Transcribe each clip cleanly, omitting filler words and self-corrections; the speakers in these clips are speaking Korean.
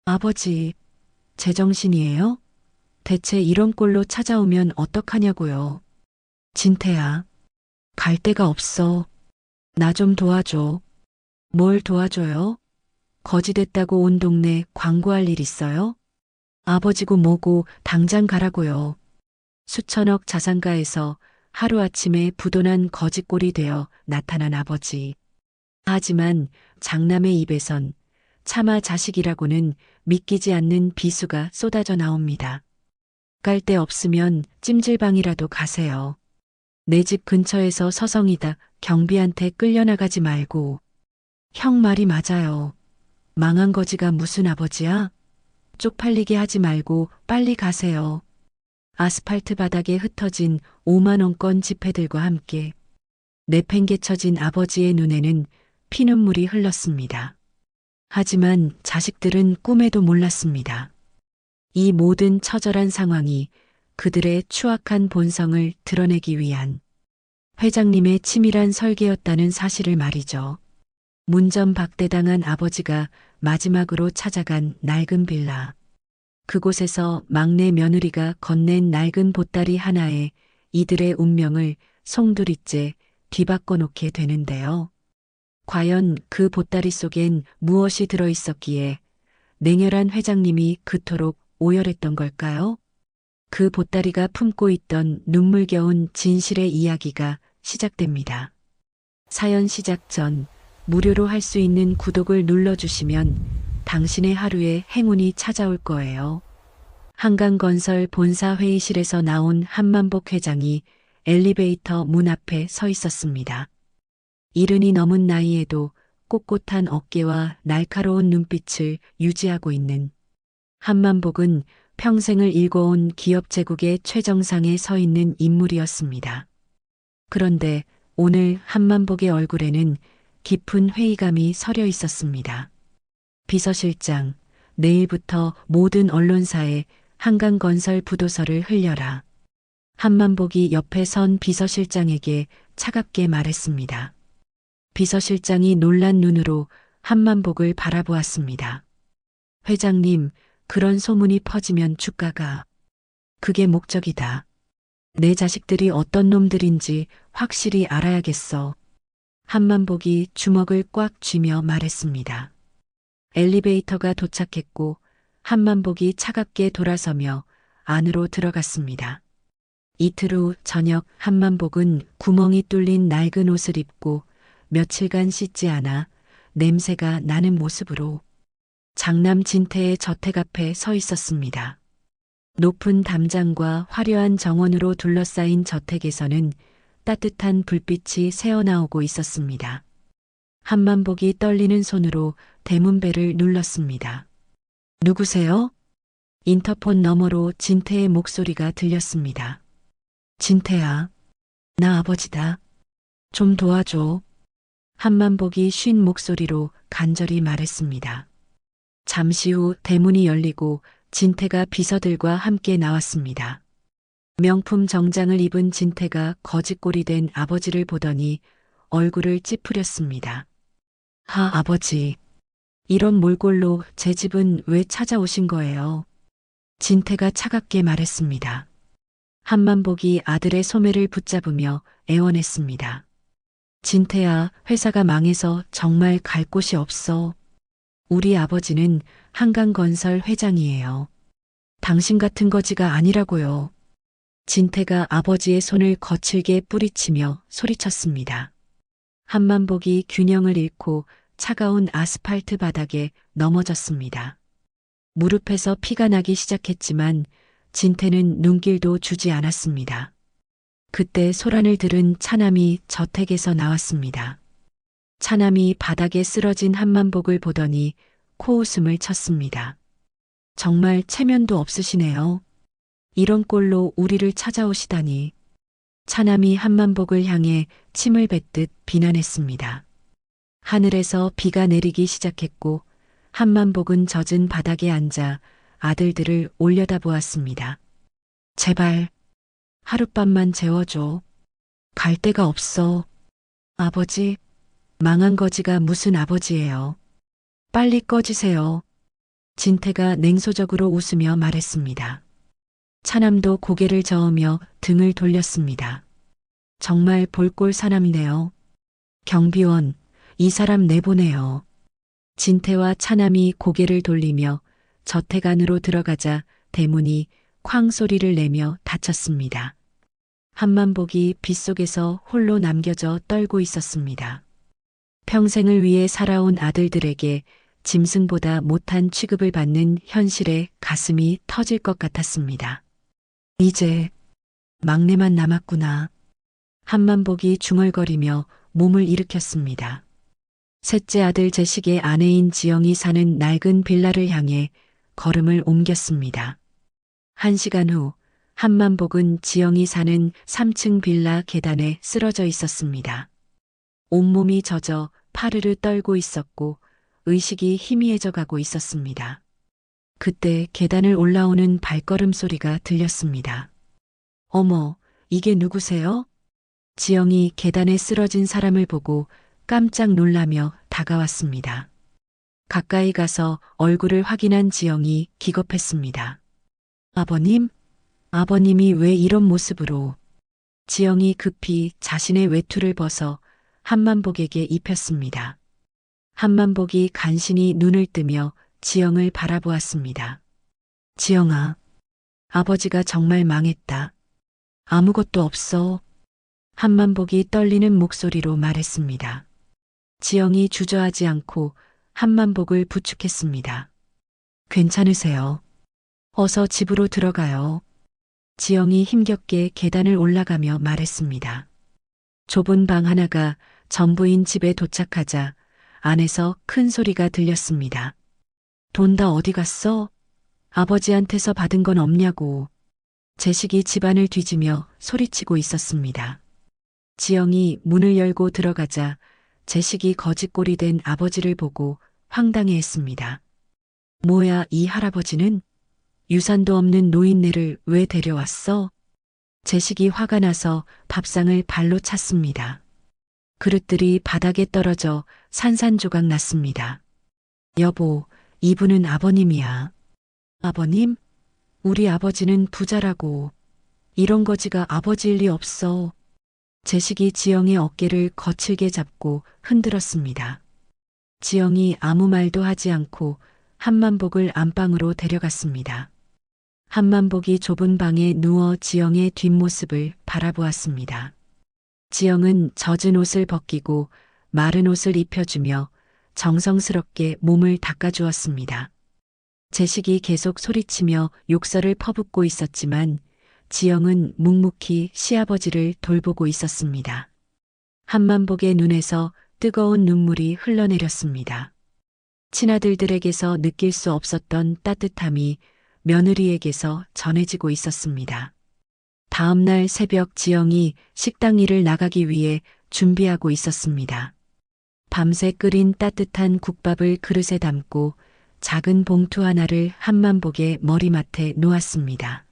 아버지, 제정신이에요? 대체 이런 꼴로 찾아오면 어떡하냐고요. 진태야, 갈 데가 없어. 나 좀 도와줘. 뭘 도와줘요? 거지됐다고 온 동네 광고할 일 있어요? 아버지고 뭐고 당장 가라고요. 수천억 자산가에서 하루아침에 부도난 거지꼴이 되어 나타난 아버지. 하지만 장남의 입에선 차마 자식이라고는 믿기지 않는 비수가 쏟아져 나옵니다. 갈 데 없으면 찜질방이라도 가세요. 내 집 근처에서 서성이다 경비한테 끌려나가지 말고. 형 말이 맞아요. 망한 거지가 무슨 아버지야? 쪽팔리게 하지 말고 빨리 가세요. 아스팔트 바닥에 흩어진 5만 원권 지폐들과 함께 내팽개쳐진 아버지의 눈에는 피눈물이 흘렀습니다. 하지만 자식들은 꿈에도 몰랐습니다. 이 모든 처절한 상황이 그들의 추악한 본성을 드러내기 위한 회장님의 치밀한 설계였다는 사실을 말이죠. 문전박대당한 아버지가 마지막으로 찾아간 낡은 빌라. 그곳에서 막내 며느리가 건넨 낡은 보따리 하나에 이들의 운명을 송두리째 뒤바꿔 놓게 되는데요. 과연 그 보따리 속엔 무엇이 들어 있었기에 냉혈한 회장님이 그토록 오열했던 걸까요? 그 보따리가 품고 있던 눈물겨운 진실의 이야기가 시작됩니다. 사연 시작 전 무료로 할 수 있는 구독을 눌러주시면 당신의 하루에 행운이 찾아올 거예요. 한강건설 본사 회의실에서 나온 한만복 회장이 엘리베이터 문 앞에 서 있었습니다. 이른이 넘은 나이에도 꼿꼿한 어깨와 날카로운 눈빛을 유지하고 있는 한만복은 평생을 일궈온 기업 제국의 최정상에 서 있는 인물이었습니다. 그런데 오늘 한만복의 얼굴에는 깊은 회의감이 서려 있었습니다. 비서실장, 내일부터 모든 언론사에 한강건설 부도서를 흘려라. 한만복이 옆에 선 비서실장에게 차갑게 말했습니다. 비서실장이 놀란 눈으로 한만복을 바라보았습니다. 회장님, 그런 소문이 퍼지면 주가가. 그게 목적이다. 내 자식들이 어떤 놈들인지 확실히 알아야겠어. 한만복이 주먹을 꽉 쥐며 말했습니다. 엘리베이터가 도착했고 한만복이 차갑게 돌아서며 안으로 들어갔습니다. 이틀 후 저녁 한만복은 구멍이 뚫린 낡은 옷을 입고 며칠간 씻지 않아 냄새가 나는 모습으로 장남 진태의 저택 앞에 서 있었습니다. 높은 담장과 화려한 정원으로 둘러싸인 저택에서는 따뜻한 불빛이 새어나오고 있었습니다. 한만복이 떨리는 손으로 대문벨을 눌렀습니다. 누구세요? 인터폰 너머로 진태의 목소리가 들렸습니다. 진태야, 나 아버지다. 좀 도와줘. 한만복이 쉰 목소리로 간절히 말했습니다. 잠시 후 대문이 열리고 진태가 비서들과 함께 나왔습니다. 명품 정장을 입은 진태가 거지꼴이 된 아버지를 보더니 얼굴을 찌푸렸습니다. 아버지. 이런 몰골로 제 집은 왜 찾아오신 거예요? 진태가 차갑게 말했습니다. 한만복이 아들의 소매를 붙잡으며 애원했습니다. 진태야, 회사가 망해서 정말 갈 곳이 없어. 우리 아버지는 한강건설 회장이에요. 당신 같은 거지가 아니라고요. 진태가 아버지의 손을 거칠게 뿌리치며 소리쳤습니다. 한만복이 균형을 잃고 차가운 아스팔트 바닥에 넘어졌습니다. 무릎에서 피가 나기 시작했지만 진태는 눈길도 주지 않았습니다. 그때 소란을 들은 차남이 저택에서 나왔습니다. 차남이 바닥에 쓰러진 한만복을 보더니 코웃음을 쳤습니다. 정말 체면도 없으시네요. 이런 꼴로 우리를 찾아오시다니. 차남이 한만복을 향해 침을 뱉듯 비난했습니다. 하늘에서 비가 내리기 시작했고 한만복은 젖은 바닥에 앉아 아들들을 올려다보았습니다. 제발 하룻밤만 재워줘. 갈 데가 없어. 아버지, 망한 거지가 무슨 아버지예요. 빨리 꺼지세요. 진태가 냉소적으로 웃으며 말했습니다. 차남도 고개를 저으며 등을 돌렸습니다. 정말 볼꼴 사람이네요. 경비원, 이 사람 내보내요. 진태와 차남이 고개를 돌리며 저택 안으로 들어가자 대문이 쾅 소리를 내며 닫혔습니다. 한만복이 빗속에서 홀로 남겨져 떨고 있었습니다. 평생을 위해 살아온 아들들에게 짐승보다 못한 취급을 받는 현실에 가슴이 터질 것 같았습니다. 이제 막내만 남았구나. 한만복이 중얼거리며 몸을 일으켰습니다. 셋째 아들 제식의 아내인 지영이 사는 낡은 빌라를 향해 걸음을 옮겼습니다. 1시간 후 한만복은 지영이 사는 3층 빌라 계단에 쓰러져 있었습니다. 온몸이 젖어 파르르 떨고 있었고 의식이 희미해져 가고 있었습니다. 그때 계단을 올라오는 발걸음 소리가 들렸습니다. 어머, 이게 누구세요? 지영이 계단에 쓰러진 사람을 보고 깜짝 놀라며 다가왔습니다. 가까이 가서 얼굴을 확인한 지영이 기겁했습니다. 아버님? 아버님이 왜 이런 모습으로? 지영이 급히 자신의 외투를 벗어 한만복에게 입혔습니다. 한만복이 간신히 눈을 뜨며 지영을 바라보았습니다. 지영아, 아버지가 정말 망했다. 아무것도 없어. 한만복이 떨리는 목소리로 말했습니다. 지영이 주저하지 않고 한만복을 부축했습니다. 괜찮으세요? 어서 집으로 들어가요. 지영이 힘겹게 계단을 올라가며 말했습니다. 좁은 방 하나가 전부인 집에 도착하자 안에서 큰 소리가 들렸습니다. 돈 다 어디 갔어? 아버지한테서 받은 건 없냐고. 제식이 집안을 뒤지며 소리치고 있었습니다. 지영이 문을 열고 들어가자 제식이 거짓골이 된 아버지를 보고 황당해했습니다. 뭐야, 이 할아버지는? 유산도 없는 노인네를 왜 데려왔어? 제식이 화가 나서 밥상을 발로 찼습니다. 그릇들이 바닥에 떨어져 산산조각 났습니다. 여보, 이분은 아버님이야. 아버님? 우리 아버지는 부자라고. 이런 거지가 아버지일 리 없어. 제식이 지영의 어깨를 거칠게 잡고 흔들었습니다. 지영이 아무 말도 하지 않고 한만복을 안방으로 데려갔습니다. 한만복이 좁은 방에 누워 지영의 뒷모습을 바라보았습니다. 지영은 젖은 옷을 벗기고 마른 옷을 입혀주며 정성스럽게 몸을 닦아주었습니다. 제식이 계속 소리치며 욕설을 퍼붓고 있었지만 지영은 묵묵히 시아버지를 돌보고 있었습니다. 한만복의 눈에서 뜨거운 눈물이 흘러내렸습니다. 친아들들에게서 느낄 수 없었던 따뜻함이 며느리에게서 전해지고 있었습니다. 다음 날 새벽 지영이 식당 일을 나가기 위해 준비하고 있었습니다. 밤새 끓인 따뜻한 국밥을 그릇에 담고 작은 봉투 하나를 한만복의 머리맡에 놓았습니다.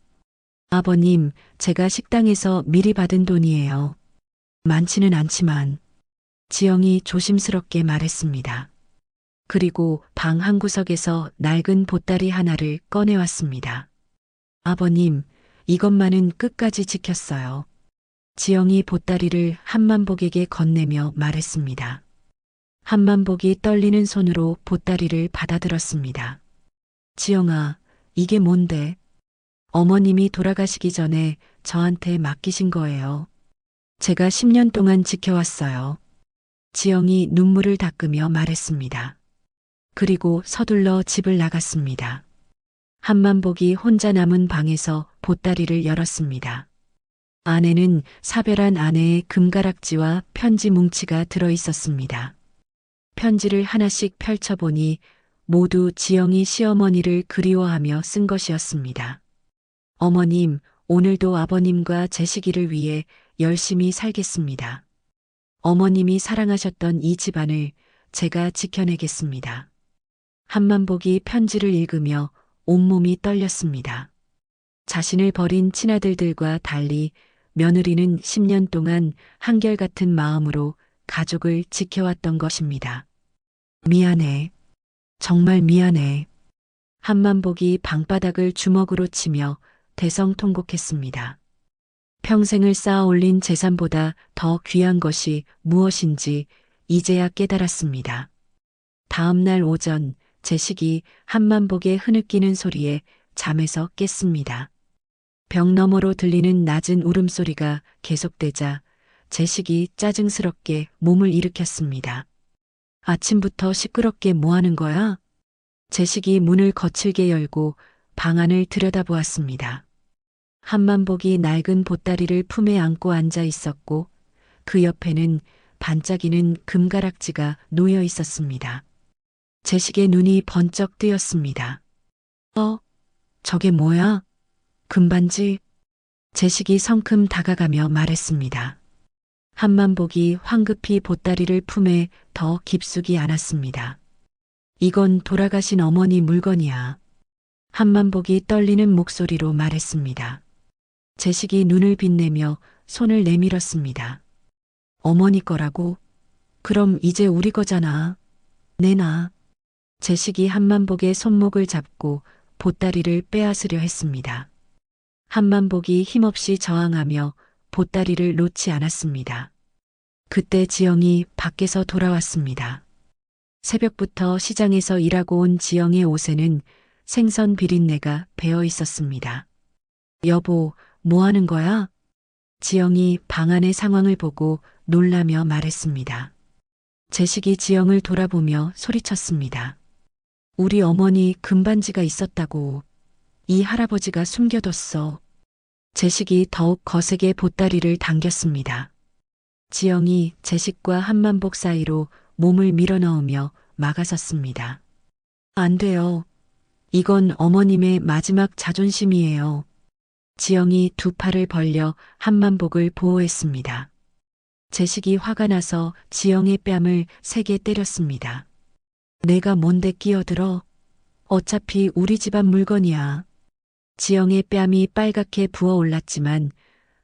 아버님, 제가 식당에서 미리 받은 돈이에요. 많지는 않지만. 지영이 조심스럽게 말했습니다. 그리고 방 한구석에서 낡은 보따리 하나를 꺼내왔습니다. 아버님, 이것만은 끝까지 지켰어요. 지영이 보따리를 한만복에게 건네며 말했습니다. 한만복이 떨리는 손으로 보따리를 받아들었습니다. 지영아, 이게 뭔데? 어머님이 돌아가시기 전에 저한테 맡기신 거예요. 제가 10년 동안 지켜왔어요. 지영이 눈물을 닦으며 말했습니다. 그리고 서둘러 집을 나갔습니다. 한만복이 혼자 남은 방에서 보따리를 열었습니다. 안에는 사별한 아내의 금가락지와 편지 뭉치가 들어 있었습니다. 편지를 하나씩 펼쳐보니 모두 지영이 시어머니를 그리워하며 쓴 것이었습니다. 어머님, 오늘도 아버님과 제식이를 위해 열심히 살겠습니다. 어머님이 사랑하셨던 이 집안을 제가 지켜내겠습니다. 한만복이 편지를 읽으며 온몸이 떨렸습니다. 자신을 버린 친아들들과 달리 며느리는 10년 동안 한결같은 마음으로 가족을 지켜왔던 것입니다. 미안해. 정말 미안해. 한만복이 방바닥을 주먹으로 치며 대성통곡했습니다. 평생을 쌓아 올린 재산보다 더 귀한 것이 무엇인지 이제야 깨달았습니다. 다음 날 오전 제식이 한만복의 흐느끼는 소리에 잠에서 깼습니다. 벽 너머로 들리는 낮은 울음소리가 계속되자 제식이 짜증스럽게 몸을 일으켰습니다. 아침부터 시끄럽게 뭐 하는 거야? 제식이 문을 거칠게 열고 방 안을 들여다보았습니다. 한만복이 낡은 보따리를 품에 안고 앉아 있었고 그 옆에는 반짝이는 금가락지가 놓여 있었습니다. 제식의 눈이 번쩍 뜨였습니다. 저게 뭐야? 금반지? 제식이 성큼 다가가며 말했습니다. 한만복이 황급히 보따리를 품에 더 깊숙이 안았습니다. 이건 돌아가신 어머니 물건이야. 한만복이 떨리는 목소리로 말했습니다. 제식이 눈을 빛내며 손을 내밀었습니다. 어머니 거라고? 그럼 이제 우리 거잖아. 내놔. 제식이 한만복의 손목을 잡고 보따리를 빼앗으려 했습니다. 한만복이 힘없이 저항하며 보따리를 놓지 않았습니다. 그때 지영이 밖에서 돌아왔습니다. 새벽부터 시장에서 일하고 온 지영의 옷에는 생선 비린내가 배어 있었습니다. 여보, 뭐 하는 거야? 지영이 방 안의 상황을 보고 놀라며 말했습니다. 제식이 지영을 돌아보며 소리쳤습니다. 우리 어머니 금반지가 있었다고. 이 할아버지가 숨겨뒀어. 제식이 더욱 거세게 보따리를 당겼습니다. 지영이 제식과 한만복 사이로 몸을 밀어넣으며 막아섰습니다. 안 돼요. 이건 어머님의 마지막 자존심이에요. 지영이 두 팔을 벌려 한만복을 보호했습니다. 제식이 화가 나서 지영의 뺨을 세게 때렸습니다. 내가 뭔데 끼어들어? 어차피 우리 집안 물건이야. 지영의 뺨이 빨갛게 부어올랐지만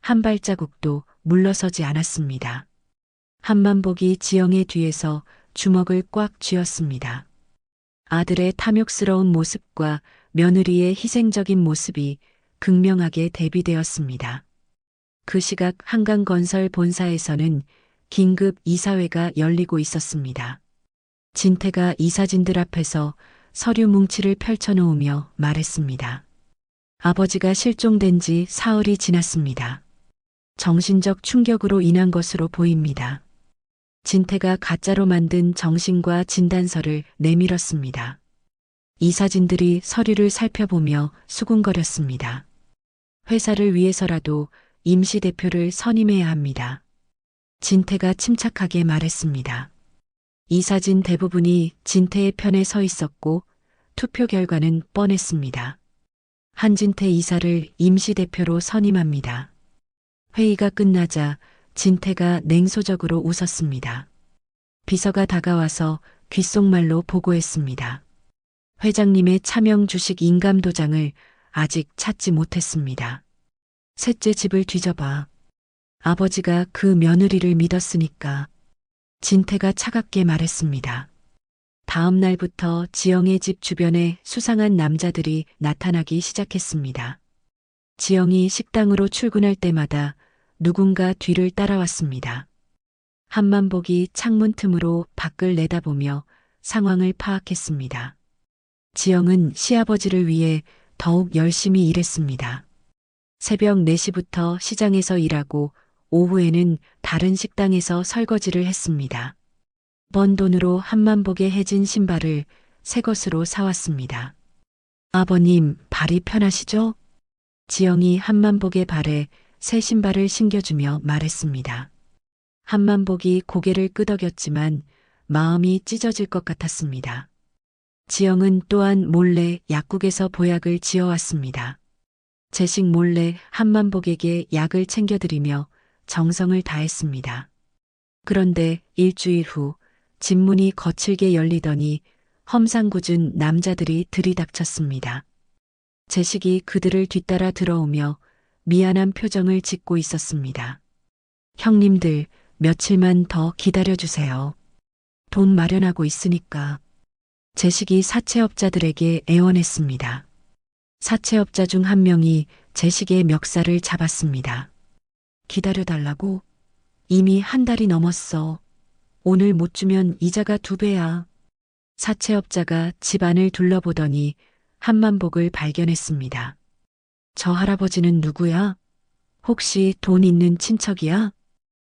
한 발자국도 물러서지 않았습니다. 한만복이 지영의 뒤에서 주먹을 꽉 쥐었습니다. 아들의 탐욕스러운 모습과 며느리의 희생적인 모습이 극명하게 대비되었습니다. 그 시각 한강건설 본사에서는 긴급 이사회가 열리고 있었습니다. 진태가 이사진들 앞에서 서류 뭉치를 펼쳐놓으며 말했습니다. 아버지가 실종된 지 사흘이 지났습니다. 정신적 충격으로 인한 것으로 보입니다. 진태가 가짜로 만든 정신과 진단서를 내밀었습니다. 이사진들이 서류를 살펴보며 수군거렸습니다. 회사를 위해서라도 임시대표를 선임해야 합니다. 진태가 침착하게 말했습니다. 이사진 대부분이 진태의 편에 서 있었고 투표 결과는 뻔했습니다. 한진태 이사를 임시대표로 선임합니다. 회의가 끝나자 진태가 냉소적으로 웃었습니다. 비서가 다가와서 귓속말로 보고했습니다. 회장님의 차명 주식 인감도장을 아직 찾지 못했습니다. 셋째 집을 뒤져봐. 아버지가 그 며느리를 믿었으니까. 진태가 차갑게 말했습니다. 다음 날부터 지영의 집 주변에 수상한 남자들이 나타나기 시작했습니다. 지영이 식당으로 출근할 때마다 누군가 뒤를 따라왔습니다. 한만복이 창문 틈으로 밖을 내다보며 상황을 파악했습니다. 지영은 시아버지를 위해 더욱 열심히 일했습니다. 새벽 4시부터 시장에서 일하고 오후에는 다른 식당에서 설거지를 했습니다. 번 돈으로 한만복의 해진 신발을 새 것으로 사왔습니다. 아버님, 발이 편하시죠? 지영이 한만복의 발에 새 신발을 신겨주며 말했습니다. 한만복이 고개를 끄덕였지만 마음이 찢어질 것 같았습니다. 지영은 또한 몰래 약국에서 보약을 지어왔습니다. 제식 몰래 한만복에게 약을 챙겨드리며 정성을 다했습니다. 그런데 일주일 후 집문이 거칠게 열리더니 험상궂은 남자들이 들이닥쳤습니다. 제식이 그들을 뒤따라 들어오며 미안한 표정을 짓고 있었습니다. 형님들, 며칠만 더 기다려주세요. 돈 마련하고 있으니까. 재식이 사채업자들에게 애원했습니다. 사채업자 중 한 명이 재식의 멱살을 잡았습니다. 기다려달라고? 이미 한 달이 넘었어. 오늘 못 주면 이자가 2배야. 사채업자가 집안을 둘러보더니 한만복을 발견했습니다. 저 할아버지는 누구야? 혹시 돈 있는 친척이야?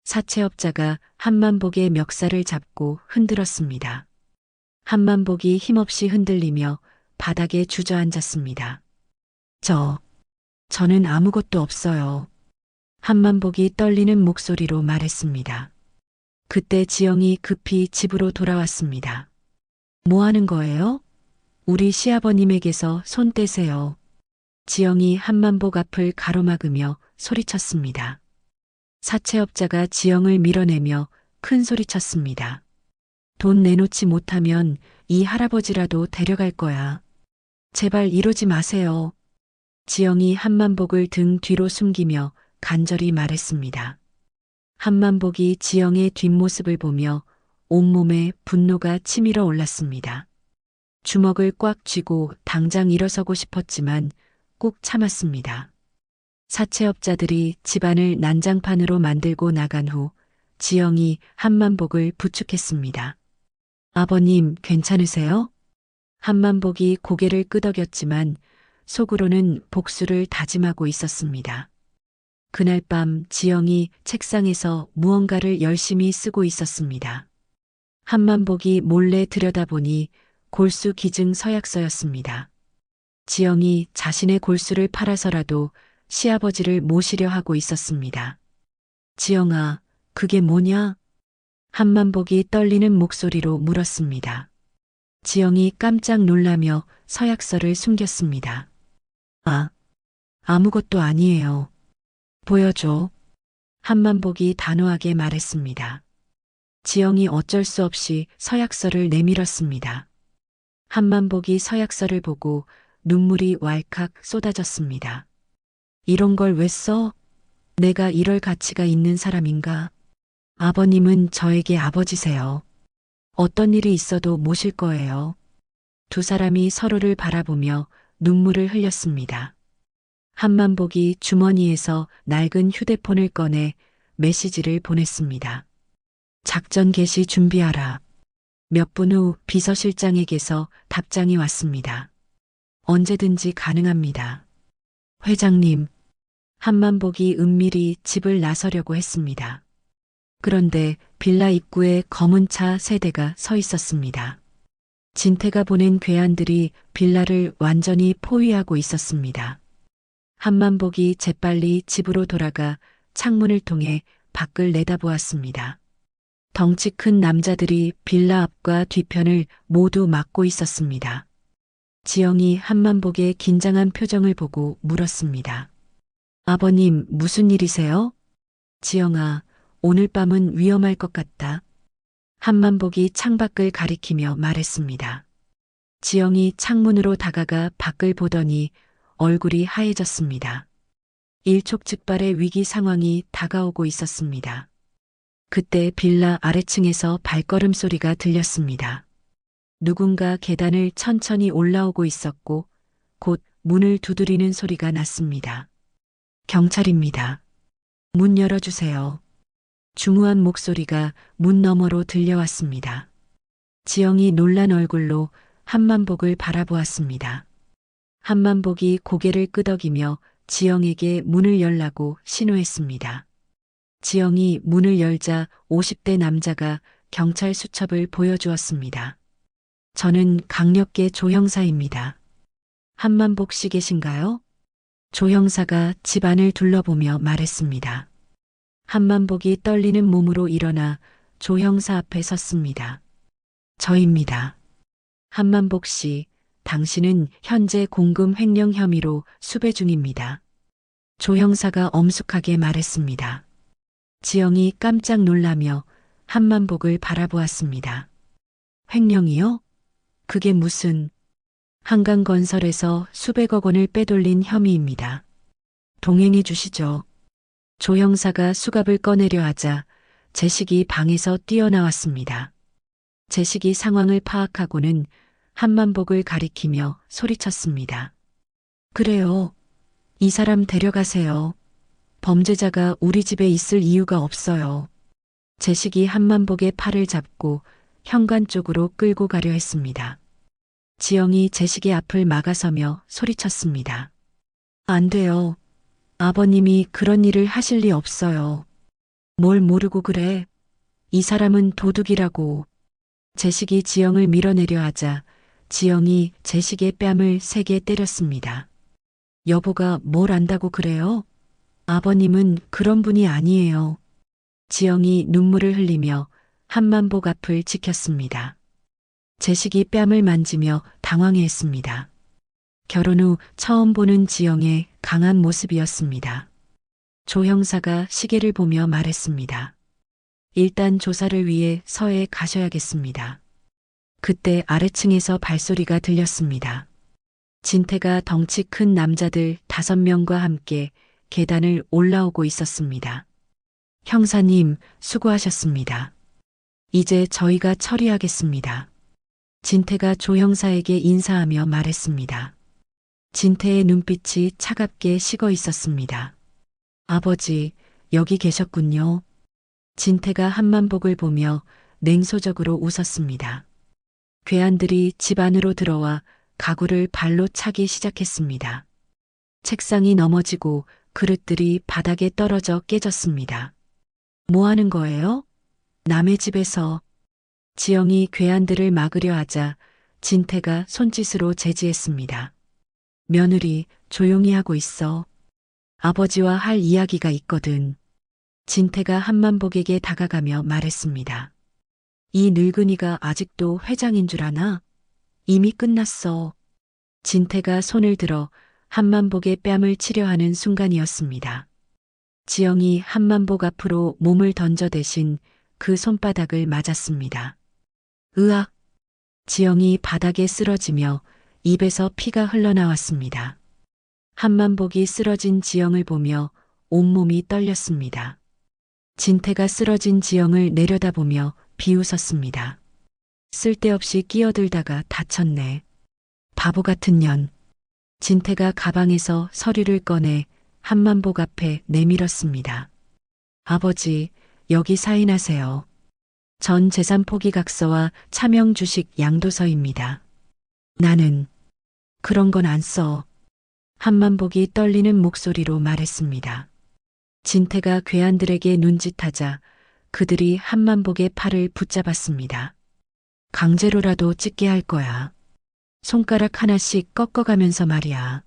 사채업자가 한만복의 멱살을 잡고 흔들었습니다. 한만복이 힘없이 흔들리며 바닥에 주저앉았습니다. 저는 아무것도 없어요. 한만복이 떨리는 목소리로 말했습니다. 그때 지영이 급히 집으로 돌아왔습니다. 뭐 하는 거예요? 우리 시아버님에게서 손 떼세요. 지영이 한만복 앞을 가로막으며 소리쳤습니다. 사채업자가 지영을 밀어내며 큰 소리쳤습니다. 돈 내놓지 못하면 이 할아버지라도 데려갈 거야. 제발 이러지 마세요. 지영이 한만복을 등 뒤로 숨기며 간절히 말했습니다. 한만복이 지영의 뒷모습을 보며 온몸에 분노가 치밀어 올랐습니다. 주먹을 꽉 쥐고 당장 일어서고 싶었지만 꾹 참았습니다. 사채업자들이 집안을 난장판으로 만들고 나간 후 지영이 한만복을 부축했습니다. 아버님, 괜찮으세요? 한만복이 고개를 끄덕였지만 속으로는 복수를 다짐하고 있었습니다. 그날 밤 지영이 책상에서 무언가를 열심히 쓰고 있었습니다. 한만복이 몰래 들여다보니 골수 기증 서약서였습니다. 지영이 자신의 골수를 팔아서라도 시아버지를 모시려 하고 있었습니다. 지영아, 그게 뭐냐? 한만복이 떨리는 목소리로 물었습니다. 지영이 깜짝 놀라며 서약서를 숨겼습니다. 아무것도 아니에요. 보여줘. 한만복이 단호하게 말했습니다. 지영이 어쩔 수 없이 서약서를 내밀었습니다. 한만복이 서약서를 보고 눈물이 왈칵 쏟아졌습니다. 이런 걸 왜 써? 내가 이럴 가치가 있는 사람인가? 아버님은 저에게 아버지세요. 어떤 일이 있어도 모실 거예요. 두 사람이 서로를 바라보며 눈물을 흘렸습니다. 한만복이 주머니에서 낡은 휴대폰을 꺼내 메시지를 보냈습니다. 작전 개시 준비하라. 몇 분 후 비서실장에게서 답장이 왔습니다. 언제든지 가능합니다. 회장님, 한만복이 은밀히 집을 나서려고 했습니다. 그런데 빌라 입구에 검은 차 3대가 서 있었습니다. 진태가 보낸 괴한들이 빌라를 완전히 포위하고 있었습니다. 한만복이 재빨리 집으로 돌아가 창문을 통해 밖을 내다보았습니다. 덩치 큰 남자들이 빌라 앞과 뒤편을 모두 막고 있었습니다. 지영이 한만복의 긴장한 표정을 보고 물었습니다. 아버님, 무슨 일이세요? 지영아, 오늘 밤은 위험할 것 같다. 한만복이 창밖을 가리키며 말했습니다. 지영이 창문으로 다가가 밖을 보더니 얼굴이 하얘졌습니다. 일촉즉발의 위기 상황이 다가오고 있었습니다. 그때 빌라 아래층에서 발걸음 소리가 들렸습니다. 누군가 계단을 천천히 올라오고 있었고 곧 문을 두드리는 소리가 났습니다. 경찰입니다. 문 열어주세요. 중후한 목소리가 문 너머로 들려왔습니다. 지영이 놀란 얼굴로 한만복을 바라보았습니다. 한만복이 고개를 끄덕이며 지영에게 문을 열라고 신호했습니다. 지영이 문을 열자 50대 남자가 경찰 수첩을 보여주었습니다. 저는 강력계 조 형사입니다. 한만복 씨 계신가요? 조 형사가 집안을 둘러보며 말했습니다. 한만복이 떨리는 몸으로 일어나 조 형사 앞에 섰습니다. 저입니다. 한만복 씨, 당신은 현재 공금 횡령 혐의로 수배 중입니다. 조 형사가 엄숙하게 말했습니다. 지영이 깜짝 놀라며 한만복을 바라보았습니다. 횡령이요? 그게 무슨... 한강건설에서 수백억 원을 빼돌린 혐의입니다. 동행해 주시죠. 조 형사가 수갑을 꺼내려 하자 재식이 방에서 뛰어나왔습니다. 재식이 상황을 파악하고는 한만복을 가리키며 소리쳤습니다. 그래요. 이 사람 데려가세요. 범죄자가 우리 집에 있을 이유가 없어요. 제식이 한만복의 팔을 잡고 현관 쪽으로 끌고 가려 했습니다. 지영이 제식의 앞을 막아서며 소리쳤습니다. 안 돼요. 아버님이 그런 일을 하실 리 없어요. 뭘 모르고 그래. 이 사람은 도둑이라고. 제식이 지영을 밀어내려 하자 지영이 제식의 뺨을 세게 때렸습니다. 여보가 뭘 안다고 그래요? 아버님은 그런 분이 아니에요. 지영이 눈물을 흘리며 한만복 앞을 지켰습니다. 제식이 뺨을 만지며 당황해했습니다. 결혼 후 처음 보는 지영의 강한 모습이었습니다. 조 형사가 시계를 보며 말했습니다. 일단 조사를 위해 서에 가셔야겠습니다. 그때 아래층에서 발소리가 들렸습니다. 진태가 덩치 큰 남자들 5명과 함께 계단을 올라오고 있었습니다. 형사님, 수고하셨습니다. 이제 저희가 처리하겠습니다. 진태가 조 형사에게 인사하며 말했습니다. 진태의 눈빛이 차갑게 식어 있었습니다. 아버지, 여기 계셨군요. 진태가 한만복을 보며 냉소적으로 웃었습니다. 괴한들이 집 안으로 들어와 가구를 발로 차기 시작했습니다. 책상이 넘어지고 그릇들이 바닥에 떨어져 깨졌습니다. 뭐 하는 거예요? 남의 집에서. 지영이 괴한들을 막으려 하자 진태가 손짓으로 제지했습니다. 며느리, 조용히 하고 있어. 아버지와 할 이야기가 있거든. 진태가 한만복에게 다가가며 말했습니다. 이 늙은이가 아직도 회장인 줄 아나? 이미 끝났어. 진태가 손을 들어 한만복의 뺨을 치려 하는 순간이었습니다. 지영이 한만복 앞으로 몸을 던져 대신 그 손바닥을 맞았습니다. 으악! 지영이 바닥에 쓰러지며 입에서 피가 흘러나왔습니다. 한만복이 쓰러진 지영을 보며 온몸이 떨렸습니다. 진태가 쓰러진 지영을 내려다보며 비웃었습니다. 쓸데없이 끼어들다가 다쳤네. 바보 같은 년. 진태가 가방에서 서류를 꺼내 한만복 앞에 내밀었습니다. 아버지, 여기 사인하세요. 전 재산 포기각서와 차명 주식 양도서입니다. 나는 그런 건 안 써. 한만복이 떨리는 목소리로 말했습니다. 진태가 괴한들에게 눈짓하자 그들이 한만복의 팔을 붙잡았습니다. 강제로라도 찍게 할 거야. 손가락 하나씩 꺾어가면서 말이야.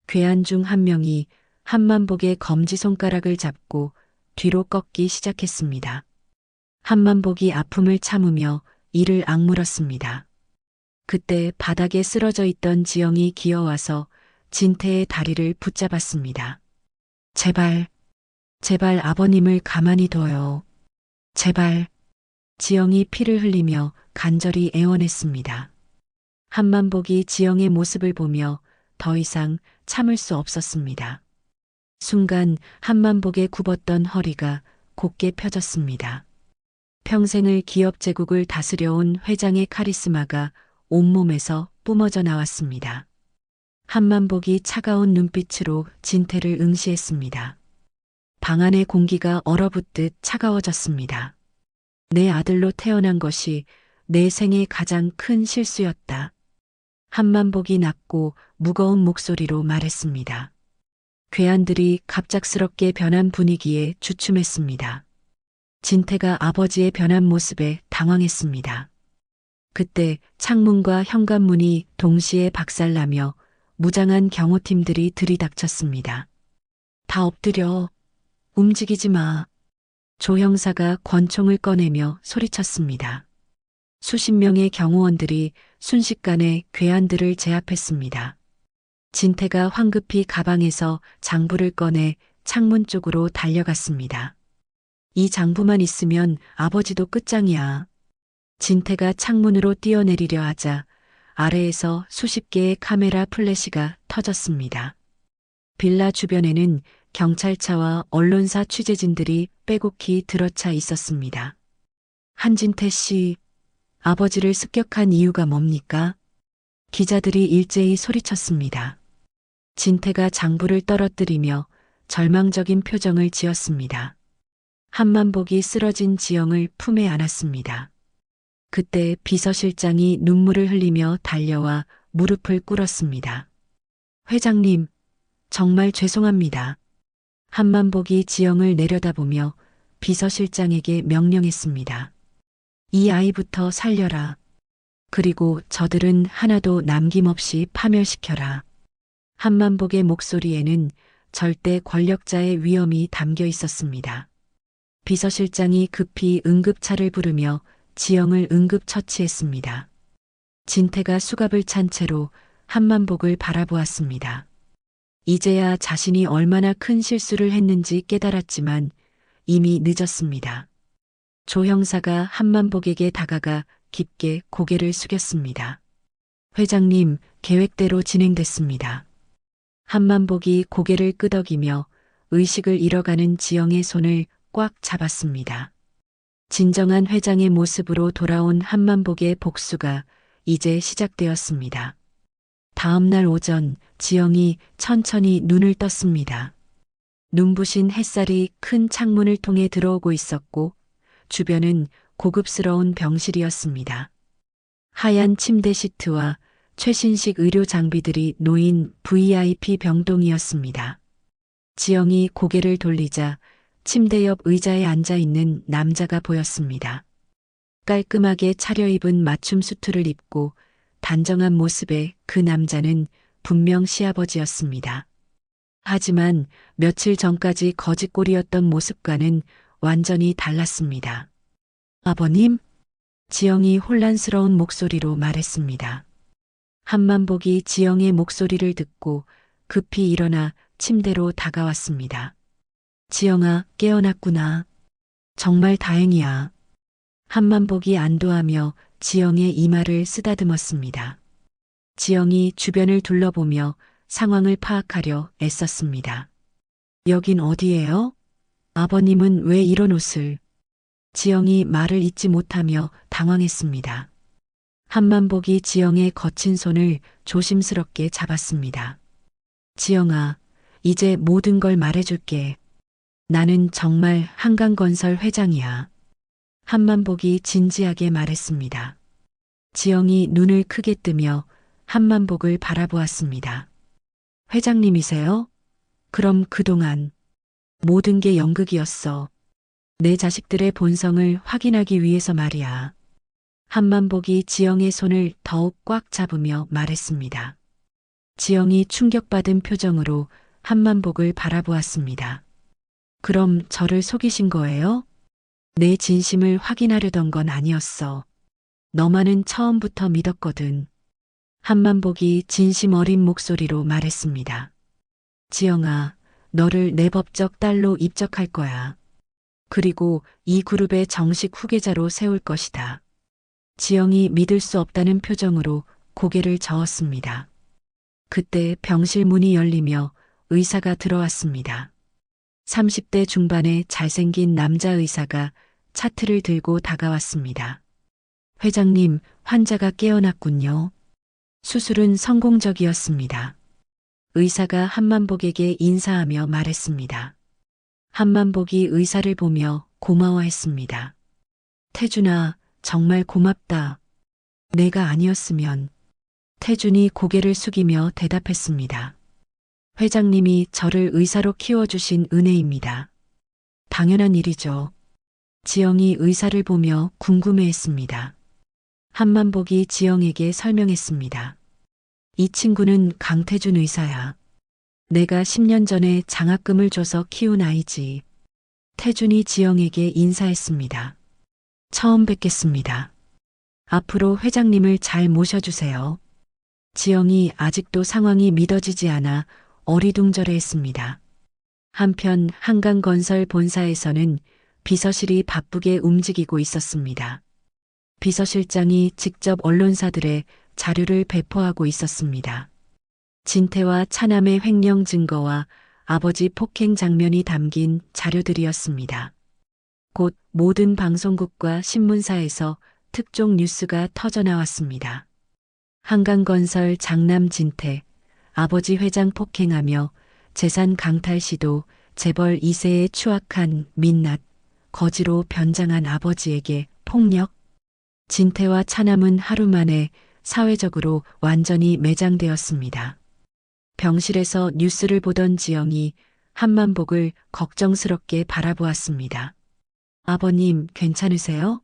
괴한 중 한 명이 한만복의 검지손가락을 잡고 뒤로 꺾기 시작했습니다. 한만복이 아픔을 참으며 이를 악물었습니다. 그때 바닥에 쓰러져 있던 지영이 기어와서 진태의 다리를 붙잡았습니다. 제발, 제발 아버님을 가만히 둬요. 제발. 지영이 피를 흘리며 간절히 애원했습니다. 한만복이 지영의 모습을 보며 더 이상 참을 수 없었습니다. 순간 한만복의 굽었던 허리가 곧게 펴졌습니다. 평생을 기업 제국을 다스려온 회장의 카리스마가 온몸에서 뿜어져 나왔습니다. 한만복이 차가운 눈빛으로 진태를 응시했습니다. 방 안의 공기가 얼어붙듯 차가워졌습니다. 내 아들로 태어난 것이 내 생의 가장 큰 실수였다. 한만복이 낮고 무거운 목소리로 말했습니다. 괴한들이 갑작스럽게 변한 분위기에 주춤했습니다. 진태가 아버지의 변한 모습에 당황했습니다. 그때 창문과 현관문이 동시에 박살나며 무장한 경호팀들이 들이닥쳤습니다. 다 엎드려. 움직이지 마. 조 형사가 권총을 꺼내며 소리쳤습니다. 수십 명의 경호원들이 순식간에 괴한들을 제압했습니다. 진태가 황급히 가방에서 장부를 꺼내 창문 쪽으로 달려갔습니다. 이 장부만 있으면 아버지도 끝장이야. 진태가 창문으로 뛰어내리려 하자 아래에서 수십 개의 카메라 플래시가 터졌습니다. 빌라 주변에는 경찰차와 언론사 취재진들이 빼곡히 들어차 있었습니다. 한진태 씨, 아버지를 습격한 이유가 뭡니까? 기자들이 일제히 소리쳤습니다. 진태가 장부를 떨어뜨리며 절망적인 표정을 지었습니다. 한만복이 쓰러진 지영을 품에 안았습니다. 그때 비서실장이 눈물을 흘리며 달려와 무릎을 꿇었습니다. 회장님, 정말 죄송합니다. 한만복이 지영을 내려다보며 비서실장에게 명령했습니다. 이 아이부터 살려라. 그리고 저들은 하나도 남김없이 파멸시켜라. 한만복의 목소리에는 절대 권력자의 위엄이 담겨 있었습니다. 비서실장이 급히 응급차를 부르며 지영을 응급처치했습니다. 진태가 수갑을 찬 채로 한만복을 바라보았습니다. 이제야 자신이 얼마나 큰 실수를 했는지 깨달았지만 이미 늦었습니다. 조 형사가 한만복에게 다가가 깊게 고개를 숙였습니다. 회장님, 계획대로 진행됐습니다. 한만복이 고개를 끄덕이며 의식을 잃어가는 지영의 손을 꽉 잡았습니다. 진정한 회장의 모습으로 돌아온 한만복의 복수가 이제 시작되었습니다. 다음 날 오전 지영이 천천히 눈을 떴습니다. 눈부신 햇살이 큰 창문을 통해 들어오고 있었고 주변은 고급스러운 병실이었습니다. 하얀 침대 시트와 최신식 의료 장비들이 놓인 VIP 병동이었습니다. 지영이 고개를 돌리자 침대 옆 의자에 앉아 있는 남자가 보였습니다. 깔끔하게 차려입은 맞춤 수트를 입고 단정한 모습의 그 남자는 분명 시아버지였습니다. 하지만 며칠 전까지 거짓골이었던 모습과는 완전히 달랐습니다. 아버님? 지영이 혼란스러운 목소리로 말했습니다. 한만복이 지영의 목소리를 듣고 급히 일어나 침대로 다가왔습니다. 지영아, 깨어났구나. 정말 다행이야. 한만복이 안도하며 지영의 이마를 쓰다듬었습니다. 지영이 주변을 둘러보며 상황을 파악하려 애썼습니다. 여긴 어디예요? 아버님은 왜 이런 옷을? 지영이 말을 잇지 못하며 당황했습니다. 한만복이 지영의 거친 손을 조심스럽게 잡았습니다. 지영아, 이제 모든 걸 말해줄게. 나는 정말 한강건설 회장이야. 한만복이 진지하게 말했습니다. 지영이 눈을 크게 뜨며 한만복을 바라보았습니다. 회장님이세요? 그럼 그동안 모든 게 연극이었어. 내 자식들의 본성을 확인하기 위해서 말이야. 한만복이 지영의 손을 더욱 꽉 잡으며 말했습니다. 지영이 충격받은 표정으로 한만복을 바라보았습니다. 그럼 저를 속이신 거예요? 내 진심을 확인하려던 건 아니었어. 너만은 처음부터 믿었거든. 한만복이 진심 어린 목소리로 말했습니다. 지영아, 너를 내 법적 딸로 입적할 거야. 그리고 이 그룹의 정식 후계자로 세울 것이다. 지영이 믿을 수 없다는 표정으로 고개를 저었습니다. 그때 병실 문이 열리며 의사가 들어왔습니다. 30대 중반의 잘생긴 남자 의사가 차트를 들고 다가왔습니다. 회장님, 환자가 깨어났군요. 수술은 성공적이었습니다. 의사가 한만복에게 인사하며 말했습니다. 한만복이 의사를 보며 고마워했습니다. 태준아, 정말 고맙다. 내가 아니었으면. 태준이 고개를 숙이며 대답했습니다. 회장님이 저를 의사로 키워주신 은혜입니다. 당연한 일이죠. 지영이 의사를 보며 궁금해했습니다. 한만복이 지영에게 설명했습니다. 이 친구는 강태준 의사야. 내가 10년 전에 장학금을 줘서 키운 아이지. 태준이 지영에게 인사했습니다. 처음 뵙겠습니다. 앞으로 회장님을 잘 모셔주세요. 지영이 아직도 상황이 믿어지지 않아 어리둥절해했습니다. 한편 한강건설 본사에서는 비서실이 바쁘게 움직이고 있었습니다. 비서실장이 직접 언론사들의 자료를 배포하고 있었습니다. 진태와 차남의 횡령 증거와 아버지 폭행 장면이 담긴 자료들이었습니다. 곧 모든 방송국과 신문사에서 특종 뉴스가 터져나왔습니다. 한강건설 장남 진태, 아버지 회장 폭행하며 재산 강탈 시도, 재벌 2세의 추악한 민낯, 거지로 변장한 아버지에게 폭력. 진태와 차남은 하루 만에 사회적으로 완전히 매장되었습니다. 병실에서 뉴스를 보던 지영이 한만복을 걱정스럽게 바라보았습니다. 아버님, 괜찮으세요?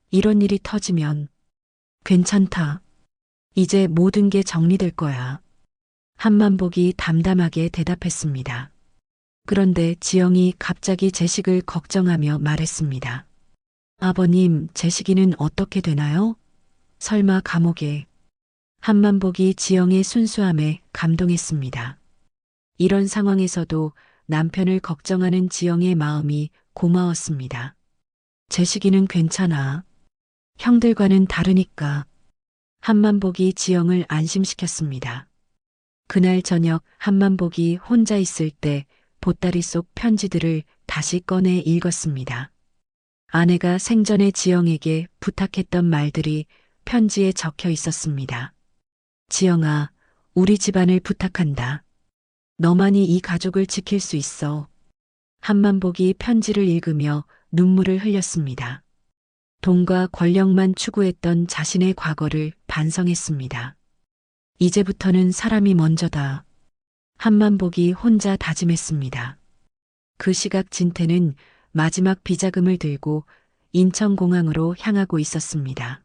이런 일이 터지면. 괜찮다. 이제 모든 게 정리될 거야. 한만복이 담담하게 대답했습니다. 그런데 지영이 갑자기 재식을 걱정하며 말했습니다. 아버님, 재식이는 어떻게 되나요? 설마 감옥에. 한만복이 지영의 순수함에 감동했습니다. 이런 상황에서도 남편을 걱정하는 지영의 마음이 고마웠습니다. 재식이는 괜찮아. 형들과는 다르니까. 한만복이 지영을 안심시켰습니다. 그날 저녁 한만복이 혼자 있을 때 보따리 속 편지들을 다시 꺼내 읽었습니다. 아내가 생전에 지영에게 부탁했던 말들이 편지에 적혀 있었습니다. 지영아, 우리 집안을 부탁한다. 너만이 이 가족을 지킬 수 있어. 한만복이 편지를 읽으며 눈물을 흘렸습니다. 돈과 권력만 추구했던 자신의 과거를 반성했습니다. 이제부터는 사람이 먼저다. 한만복이 혼자 다짐했습니다. 그 시각 진태는 마지막 비자금을 들고 인천공항으로 향하고 있었습니다.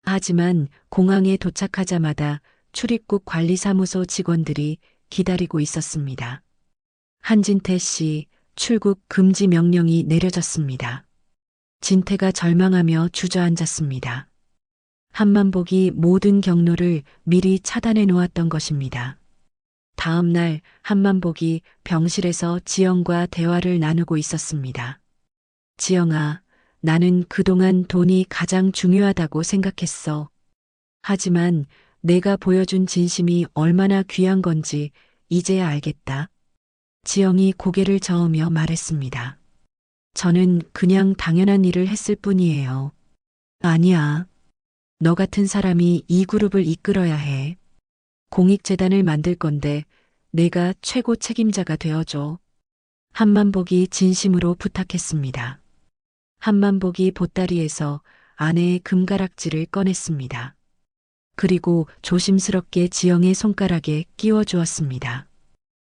하지만 공항에 도착하자마자 출입국 관리사무소 직원들이 기다리고 있었습니다. 한진태 씨, 출국 금지 명령이 내려졌습니다. 진태가 절망하며 주저앉았습니다. 한만복이 모든 경로를 미리 차단해 놓았던 것입니다. 다음 날 한만복이 병실에서 지영과 대화를 나누고 있었습니다. 지영아, 나는 그동안 돈이 가장 중요하다고 생각했어. 하지만 내가 보여준 진심이 얼마나 귀한 건지 이제야 알겠다. 지영이 고개를 저으며 말했습니다. 저는 그냥 당연한 일을 했을 뿐이에요. 아니야. 너 같은 사람이 이 그룹을 이끌어야 해. 공익재단을 만들 건데 내가 최고 책임자가 되어줘. 한만복이 진심으로 부탁했습니다. 한만복이 보따리에서 아내의 금가락지를 꺼냈습니다. 그리고 조심스럽게 지영의 손가락에 끼워 주었습니다.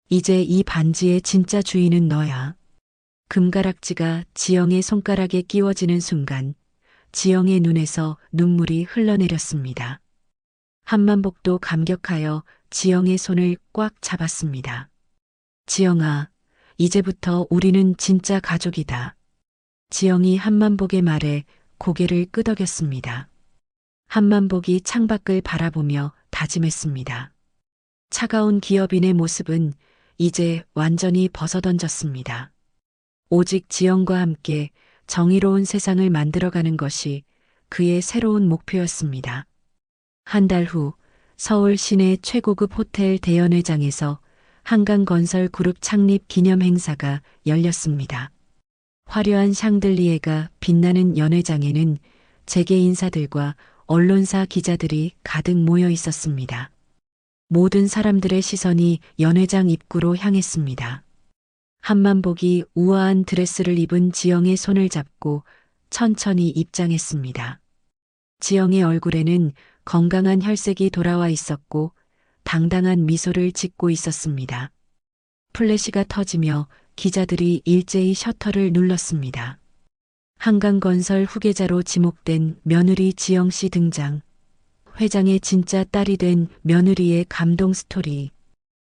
이제 이 반지의 진짜 주인은 너야. 금가락지가 지영의 손가락에 끼워지는 순간 지영의 눈에서 눈물이 흘러내렸습니다. 한만복도 감격하여 지영의 손을 꽉 잡았습니다. 지영아, 이제부터 우리는 진짜 가족이다. 지영이 한만복의 말에 고개를 끄덕였습니다. 한만복이 창밖을 바라보며 다짐했습니다. 차가운 기업인의 모습은 이제 완전히 벗어던졌습니다. 오직 지영과 함께 정의로운 세상을 만들어가는 것이 그의 새로운 목표였습니다. 한 달 후 서울 시내 최고급 호텔 대연회장에서 한강건설 그룹 창립 기념 행사가 열렸습니다. 화려한 샹들리에가 빛나는 연회장에는 재계 인사들과 언론사 기자들이 가득 모여 있었습니다. 모든 사람들의 시선이 연회장 입구로 향했습니다. 한만복이 우아한 드레스를 입은 지영의 손을 잡고 천천히 입장했습니다. 지영의 얼굴에는 건강한 혈색이 돌아와 있었고 당당한 미소를 짓고 있었습니다. 플래시가 터지며 기자들이 일제히 셔터를 눌렀습니다. 한강건설 후계자로 지목된 며느리 지영 씨 등장. 회장의 진짜 딸이 된 며느리의 감동 스토리.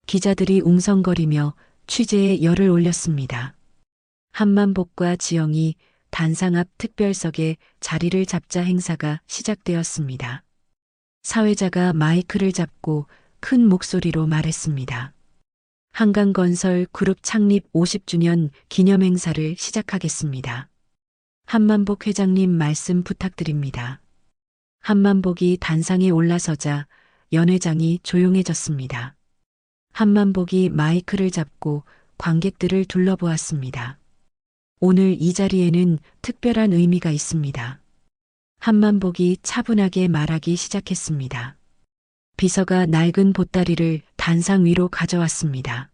기자들이 웅성거리며 취재에 열을 올렸습니다. 한만복과 지영이 단상 앞 특별석에 자리를 잡자 행사가 시작되었습니다. 사회자가 마이크를 잡고 큰 목소리로 말했습니다. 한강건설 그룹 창립 50주년 기념 행사를 시작하겠습니다. 한만복 회장님 말씀 부탁드립니다. 한만복이 단상에 올라서자 연 회장이 조용해졌습니다. 한만복이 마이크를 잡고 관객들을 둘러보았습니다. 오늘 이 자리에는 특별한 의미가 있습니다. 한만복이 차분하게 말하기 시작했습니다. 비서가 낡은 보따리를 단상 위로 가져왔습니다.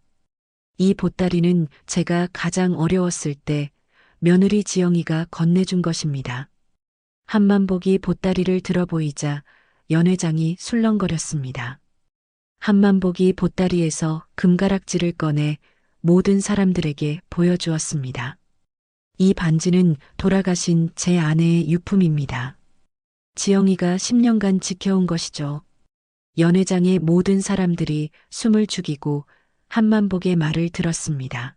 이 보따리는 제가 가장 어려웠을 때 며느리 지영이가 건네준 것입니다. 한만복이 보따리를 들어보이자 연 회장이 술렁거렸습니다. 한만복이 보따리에서 금가락지를 꺼내 모든 사람들에게 보여주었습니다. 이 반지는 돌아가신 제 아내의 유품입니다. 지영이가 10년간 지켜온 것이죠. 연 회장의 모든 사람들이 숨을 죽이고 한만복의 말을 들었습니다.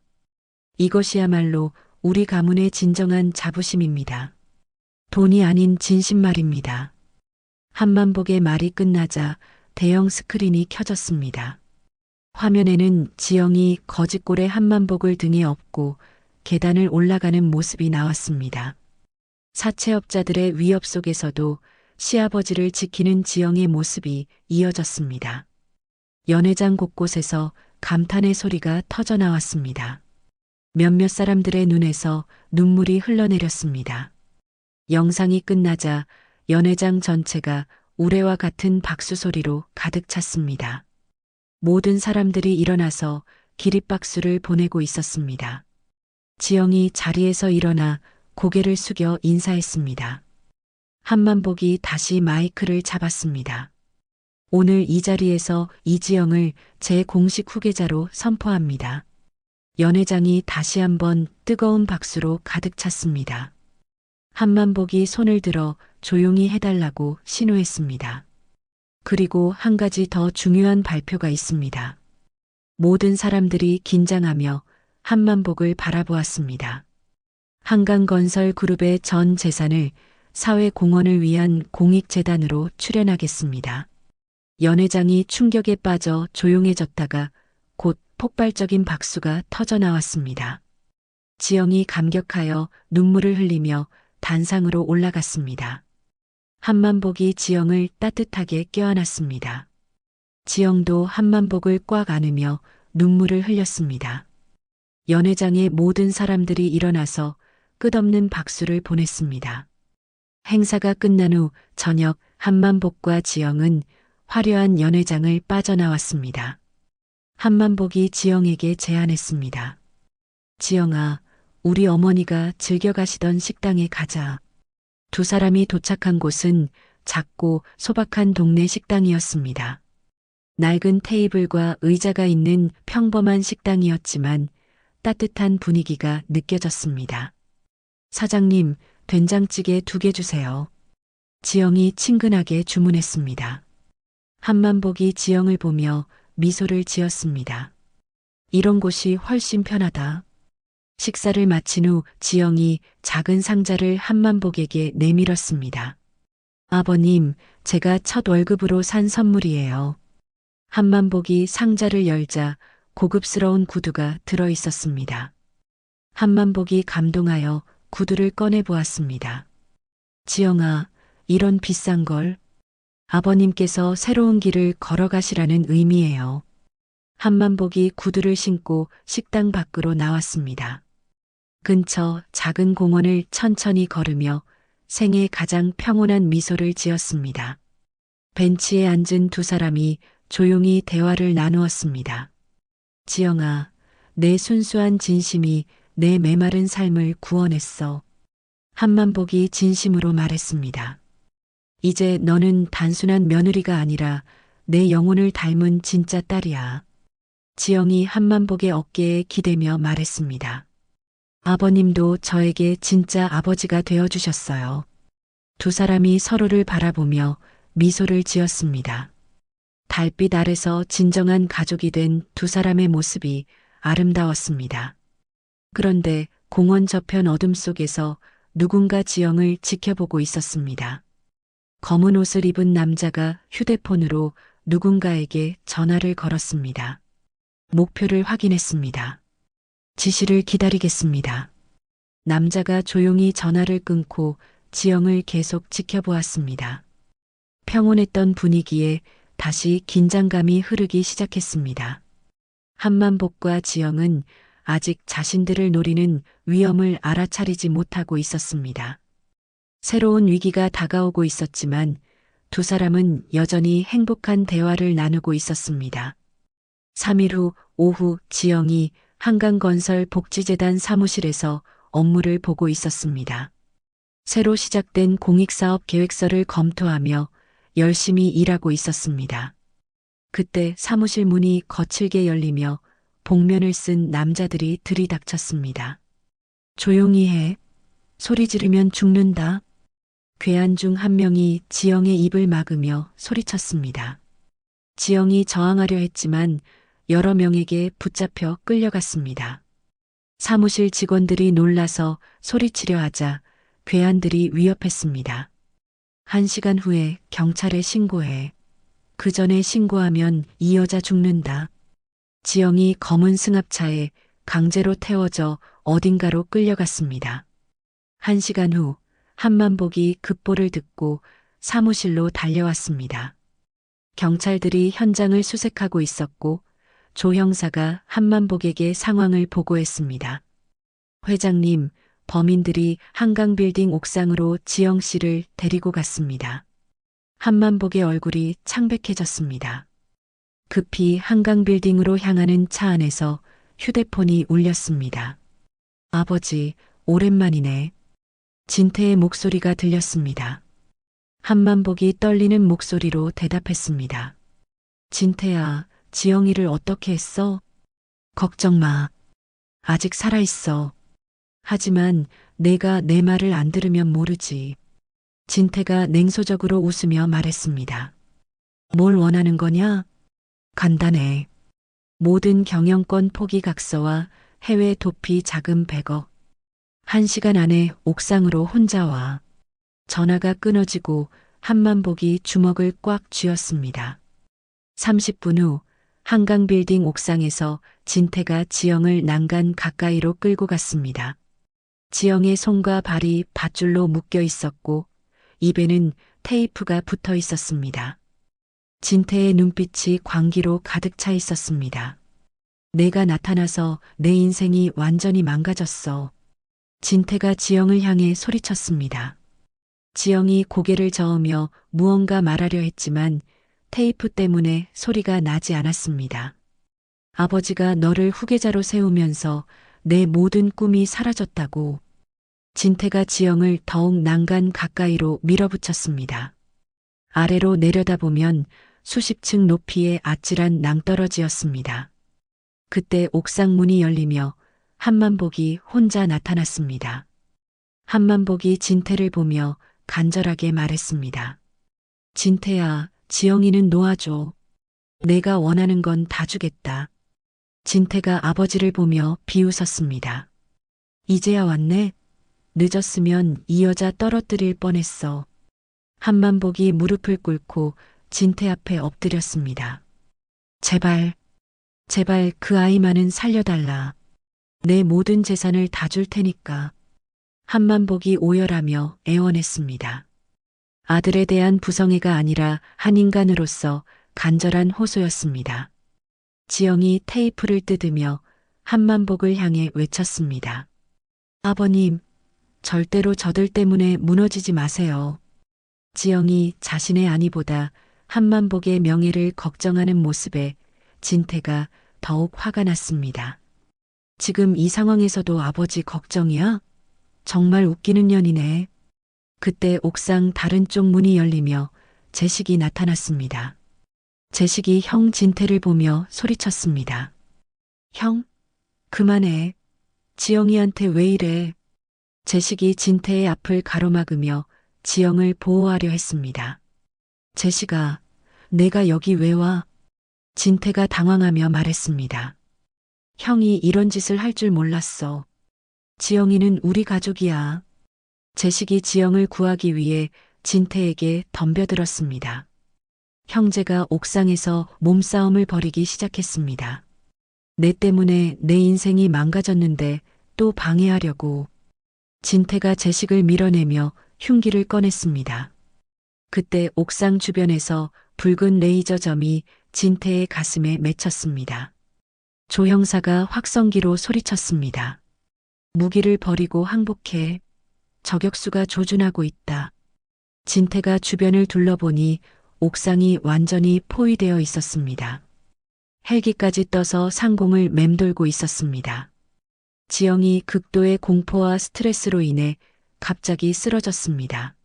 이것이야말로 우리 가문의 진정한 자부심입니다. 돈이 아닌 진심 말입니다. 한만복의 말이 끝나자 대형 스크린이 켜졌습니다. 화면에는 지영이 거짓골에 한만복을 등에 업고 계단을 올라가는 모습이 나왔습니다. 사채업자들의 위협 속에서도 시아버지를 지키는 지영의 모습이 이어졌습니다. 연회장 곳곳에서 감탄의 소리가 터져나왔습니다. 몇몇 사람들의 눈에서 눈물이 흘러내렸습니다. 영상이 끝나자 연회장 전체가 우레와 같은 박수 소리로 가득 찼습니다. 모든 사람들이 일어나서 기립박수를 보내고 있었습니다. 지영이 자리에서 일어나 고개를 숙여 인사했습니다. 한만복이 다시 마이크를 잡았습니다. 오늘 이 자리에서 이지영을 제 공식 후계자로 선포합니다. 연 회장이 다시 한번 뜨거운 박수로 가득 찼습니다. 한만복이 손을 들어 조용히 해달라고 신호했습니다. 그리고 한 가지 더 중요한 발표가 있습니다. 모든 사람들이 긴장하며 한만복을 바라보았습니다. 한강건설 그룹의 전 재산을 사회공헌을 위한 공익재단으로 출연하겠습니다. 연 회장이 충격에 빠져 조용해졌다가 곧 폭발적인 박수가 터져나왔습니다. 지영이 감격하여 눈물을 흘리며 단상으로 올라갔습니다. 한만복이 지영을 따뜻하게 껴안았습니다. 지영도 한만복을 꽉 안으며 눈물을 흘렸습니다. 연 회장의 모든 사람들이 일어나서 끝없는 박수를 보냈습니다. 행사가 끝난 후 저녁 한만복과 지영은 화려한 연 회장을 빠져나왔습니다. 한만복이 지영에게 제안했습니다. 지영아, 우리 어머니가 즐겨 가시던 식당에 가자. 두 사람이 도착한 곳은 작고 소박한 동네 식당이었습니다. 낡은 테이블과 의자가 있는 평범한 식당이었지만 따뜻한 분위기가 느껴졌습니다. 사장님, 된장찌개 2개 주세요. 지영이 친근하게 주문했습니다. 한만복이 지영을 보며 미소를 지었습니다. 이런 곳이 훨씬 편하다. 식사를 마친 후 지영이 작은 상자를 한만복에게 내밀었습니다. 아버님, 제가 첫 월급으로 산 선물이에요. 한만복이 상자를 열자 고급스러운 구두가 들어 있었습니다. 한만복이 감동하여 구두를 꺼내 보았습니다. 지영아, 이런 비싼 걸 아버님께서 새로운 길을 걸어가시라는 의미예요. 한만복이 구두를 신고 식당 밖으로 나왔습니다. 근처 작은 공원을 천천히 걸으며 생애 가장 평온한 미소를 지었습니다. 벤치에 앉은 두 사람이 조용히 대화를 나누었습니다. 지영아, 내 순수한 진심이 내 메마른 삶을 구원했어. 한만복이 진심으로 말했습니다. 이제 너는 단순한 며느리가 아니라 내 영혼을 닮은 진짜 딸이야. 지영이 한만복의 어깨에 기대며 말했습니다. 아버님도 저에게 진짜 아버지가 되어주셨어요. 두 사람이 서로를 바라보며 미소를 지었습니다. 달빛 아래서 진정한 가족이 된 두 사람의 모습이 아름다웠습니다. 그런데 공원 저편 어둠 속에서 누군가 지영을 지켜보고 있었습니다. 검은 옷을 입은 남자가 휴대폰으로 누군가에게 전화를 걸었습니다. 목표를 확인했습니다. 지시를 기다리겠습니다. 남자가 조용히 전화를 끊고 지영을 계속 지켜보았습니다. 평온했던 분위기에 다시 긴장감이 흐르기 시작했습니다. 한만복과 지영은 아직 자신들을 노리는 위험을 알아차리지 못하고 있었습니다. 새로운 위기가 다가오고 있었지만 두 사람은 여전히 행복한 대화를 나누고 있었습니다. 3일 후 오후 지영이 한강건설 복지재단 사무실에서 업무를 보고 있었습니다. 새로 시작된 공익사업 계획서를 검토하며 열심히 일하고 있었습니다. 그때 사무실 문이 거칠게 열리며 복면을 쓴 남자들이 들이닥쳤습니다. 조용히 해. 소리 지르면 죽는다. 괴한 중 한 명이 지영의 입을 막으며 소리쳤습니다. 지영이 저항하려 했지만 여러 명에게 붙잡혀 끌려갔습니다. 사무실 직원들이 놀라서 소리치려 하자 괴한들이 위협했습니다. 1시간 후에 경찰에 신고해. 그 전에 신고하면 이 여자 죽는다. 지영이 검은 승합차에 강제로 태워져 어딘가로 끌려갔습니다. 1시간 후 한만복이 급보를 듣고 사무실로 달려왔습니다. 경찰들이 현장을 수색하고 있었고 조 형사가 한만복에게 상황을 보고했습니다. 회장님, 범인들이 한강빌딩 옥상으로 지영 씨를 데리고 갔습니다. 한만복의 얼굴이 창백해졌습니다. 급히 한강빌딩으로 향하는 차 안에서 휴대폰이 울렸습니다. 아버지, 오랜만이네. 진태의 목소리가 들렸습니다. 한만복이 떨리는 목소리로 대답했습니다. 진태야, 지영이를 어떻게 했어? 걱정 마. 아직 살아있어. 하지만 내가 내 말을 안 들으면 모르지. 진태가 냉소적으로 웃으며 말했습니다. 뭘 원하는 거냐? 간단해. 모든 경영권 포기 각서와 해외 도피 자금 100억. 1시간 안에 옥상으로 혼자 와. 전화가 끊어지고 한만복이 주먹을 꽉 쥐었습니다. 30분 후 한강빌딩 옥상에서 진태가 지영을 난간 가까이로 끌고 갔습니다. 지영의 손과 발이 밧줄로 묶여 있었고 입에는 테이프가 붙어 있었습니다. 진태의 눈빛이 광기로 가득 차 있었습니다. 내가 나타나서 내 인생이 완전히 망가졌어. 진태가 지영을 향해 소리쳤습니다. 지영이 고개를 저으며 무언가 말하려 했지만 테이프 때문에 소리가 나지 않았습니다. 아버지가 너를 후계자로 세우면서 내 모든 꿈이 사라졌다고. 진태가 지영을 더욱 난간 가까이로 밀어붙였습니다. 아래로 내려다보면 수십 층 높이의 아찔한 낭떠러지였습니다. 그때 옥상 문이 열리며 한만복이 혼자 나타났습니다. 한만복이 진태를 보며 간절하게 말했습니다. 진태야, 지영이는 놓아줘. 내가 원하는 건 다 주겠다. 진태가 아버지를 보며 비웃었습니다. 이제야 왔네? 늦었으면 이 여자 떨어뜨릴 뻔했어. 한만복이 무릎을 꿇고 진태 앞에 엎드렸습니다. 제발, 제발 그 아이만은 살려달라. 내 모든 재산을 다 줄 테니까. 한만복이 오열하며 애원했습니다. 아들에 대한 부성애가 아니라 한 인간으로서 간절한 호소였습니다. 지영이 테이프를 뜯으며 한만복을 향해 외쳤습니다. 아버님, 절대로 저들 때문에 무너지지 마세요. 지영이 자신의 아니보다 한만복의 명예를 걱정하는 모습에 진태가 더욱 화가 났습니다. 지금 이 상황에서도 아버지 걱정이야? 정말 웃기는 년이네. 그때 옥상 다른 쪽 문이 열리며 재식이 나타났습니다. 재식이 형 진태를 보며 소리쳤습니다. 형, 그만해. 지영이한테 왜 이래? 재식이 진태의 앞을 가로막으며 지영을 보호하려 했습니다. 재식아, 내가 여기 왜 와? 진태가 당황하며 말했습니다. 형이 이런 짓을 할 줄 몰랐어. 지영이는 우리 가족이야. 재식이 지영을 구하기 위해 진태에게 덤벼들었습니다. 형제가 옥상에서 몸싸움을 벌이기 시작했습니다. 내 때문에 내 인생이 망가졌는데 또 방해하려고. 진태가 재식을 밀어내며 흉기를 꺼냈습니다. 그때 옥상 주변에서 붉은 레이저 점이 진태의 가슴에 맺혔습니다. 조 형사가 확성기로 소리쳤습니다. 무기를 버리고 항복해. 저격수가 조준하고 있다. 진태가 주변을 둘러보니 옥상이 완전히 포위되어 있었습니다. 헬기까지 떠서 상공을 맴돌고 있었습니다. 지영이 극도의 공포와 스트레스로 인해 갑자기 쓰러졌습니다.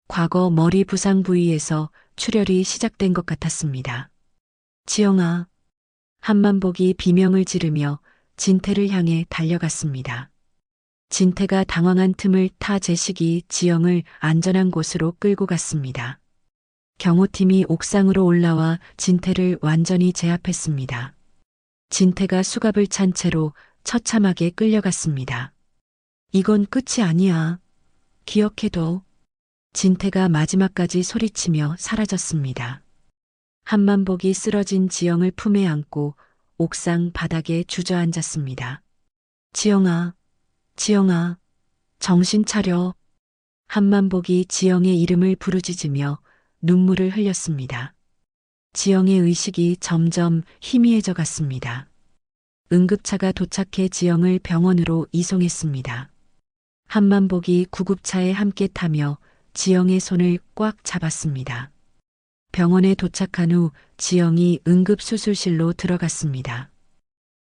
과거 머리 부상 부위에서 출혈이 시작된 것 같았습니다. 지영아. 한만복이 비명을 지르며 진태를 향해 달려갔습니다. 진태가 당황한 틈을 타 제식이 지영을 안전한 곳으로 끌고 갔습니다. 경호팀이 옥상으로 올라와 진태를 완전히 제압했습니다. 진태가 수갑을 찬 채로 처참하게 끌려갔습니다. 이건 끝이 아니야. 기억해둬. 진태가 마지막까지 소리치며 사라졌습니다. 한만복이 쓰러진 지영을 품에 안고 옥상 바닥에 주저앉았습니다. 지영아, 지영아, 정신 차려. 한만복이 지영의 이름을 부르짖으며 눈물을 흘렸습니다. 지영의 의식이 점점 희미해져 갔습니다. 응급차가 도착해 지영을 병원으로 이송했습니다. 한만복이 구급차에 함께 타며 지영의 손을 꽉 잡았습니다. 병원에 도착한 후 지영이 응급수술실로 들어갔습니다.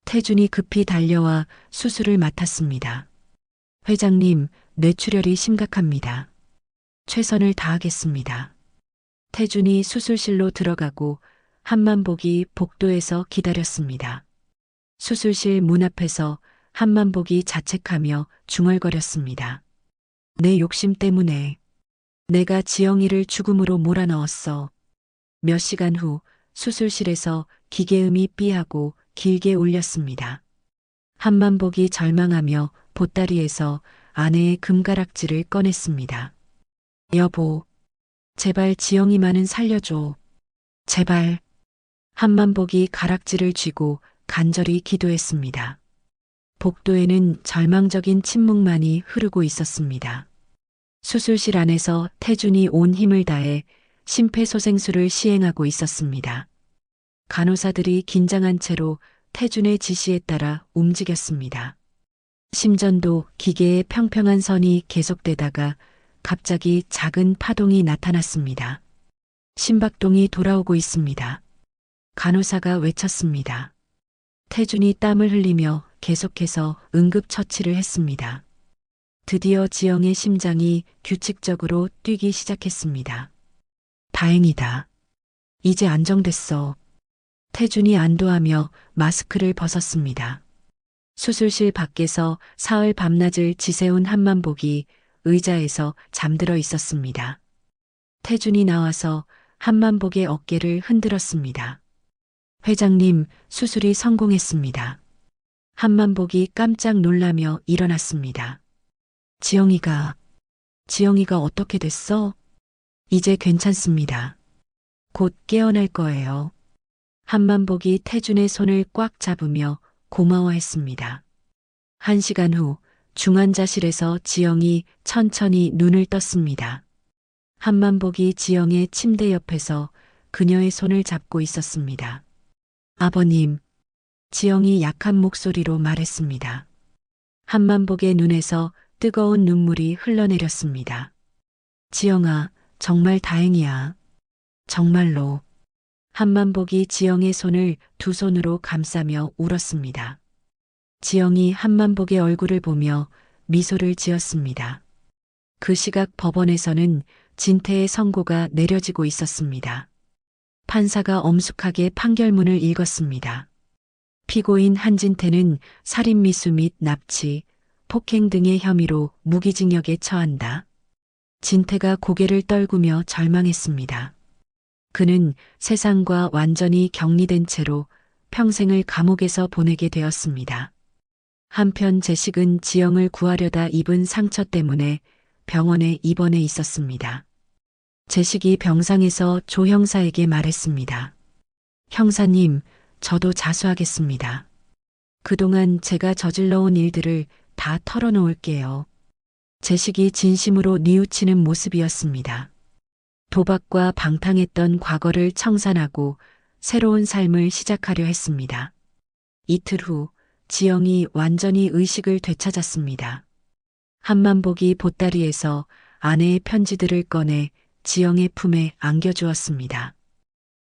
태준이 급히 달려와 수술을 맡았습니다. 회장님, 뇌출혈이 심각합니다. 최선을 다하겠습니다. 태준이 수술실로 들어가고 한만복이 복도에서 기다렸습니다. 수술실 문 앞에서 한만복이 자책하며 중얼거렸습니다. 내 욕심 때문에 내가 지영이를 죽음으로 몰아넣었어. 몇 시간 후 수술실에서 기계음이 삐하고 길게 울렸습니다. 한만복이 절망하며 보따리에서 아내의 금가락지를 꺼냈습니다. 여보, 제발 지영이만은 살려줘. 제발. 한만복이 가락지를 쥐고 간절히 기도했습니다. 복도에는 절망적인 침묵만이 흐르고 있었습니다. 수술실 안에서 태준이 온 힘을 다해 심폐소생술을 시행하고 있었습니다. 간호사들이 긴장한 채로 태준의 지시에 따라 움직였습니다. 심전도 기계의 평평한 선이 계속되다가 갑자기 작은 파동이 나타났습니다. 심박동이 돌아오고 있습니다. 간호사가 외쳤습니다. 태준이 땀을 흘리며 계속해서 응급처치를 했습니다. 드디어 지영의 심장이 규칙적으로 뛰기 시작했습니다. 다행이다. 이제 안정됐어. 태준이 안도하며 마스크를 벗었습니다. 수술실 밖에서 사흘 밤낮을 지새운 한만복이 의자에서 잠들어 있었습니다. 태준이 나와서 한만복의 어깨를 흔들었습니다. 회장님, 수술이 성공했습니다. 한만복이 깜짝 놀라며 일어났습니다. 지영이가 어떻게 됐어? 이제 괜찮습니다. 곧 깨어날 거예요. 한만복이 태준의 손을 꽉 잡으며 고마워했습니다. 1시간 후 중환자실에서 지영이 천천히 눈을 떴습니다. 한만복이 지영의 침대 옆에서 그녀의 손을 잡고 있었습니다. 아버님, 지영이 약한 목소리로 말했습니다. 한만복의 눈에서 뜨거운 눈물이 흘러내렸습니다. 지영아, 정말 다행이야. 정말로. 한만복이 지영의 손을 두 손으로 감싸며 울었습니다. 지영이 한만복의 얼굴을 보며 미소를 지었습니다. 그 시각 법원에서는 진태의 선고가 내려지고 있었습니다. 판사가 엄숙하게 판결문을 읽었습니다. 피고인 한진태는 살인미수 및 납치, 폭행 등의 혐의로 무기징역에 처한다. 진태가 고개를 떨구며 절망했습니다. 그는 세상과 완전히 격리된 채로 평생을 감옥에서 보내게 되었습니다. 한편 제식은 지영을 구하려다 입은 상처 때문에 병원에 입원해 있었습니다. 제식이 병상에서 조 형사에게 말했습니다. 형사님, 저도 자수하겠습니다. 그동안 제가 저질러온 일들을 다 털어놓을게요. 제식이 진심으로 뉘우치는 모습이었습니다. 도박과 방탕했던 과거를 청산하고 새로운 삶을 시작하려 했습니다. 이틀 후 지영이 완전히 의식을 되찾았습니다. 한만복이 보따리에서 아내의 편지들을 꺼내 지영의 품에 안겨주었습니다.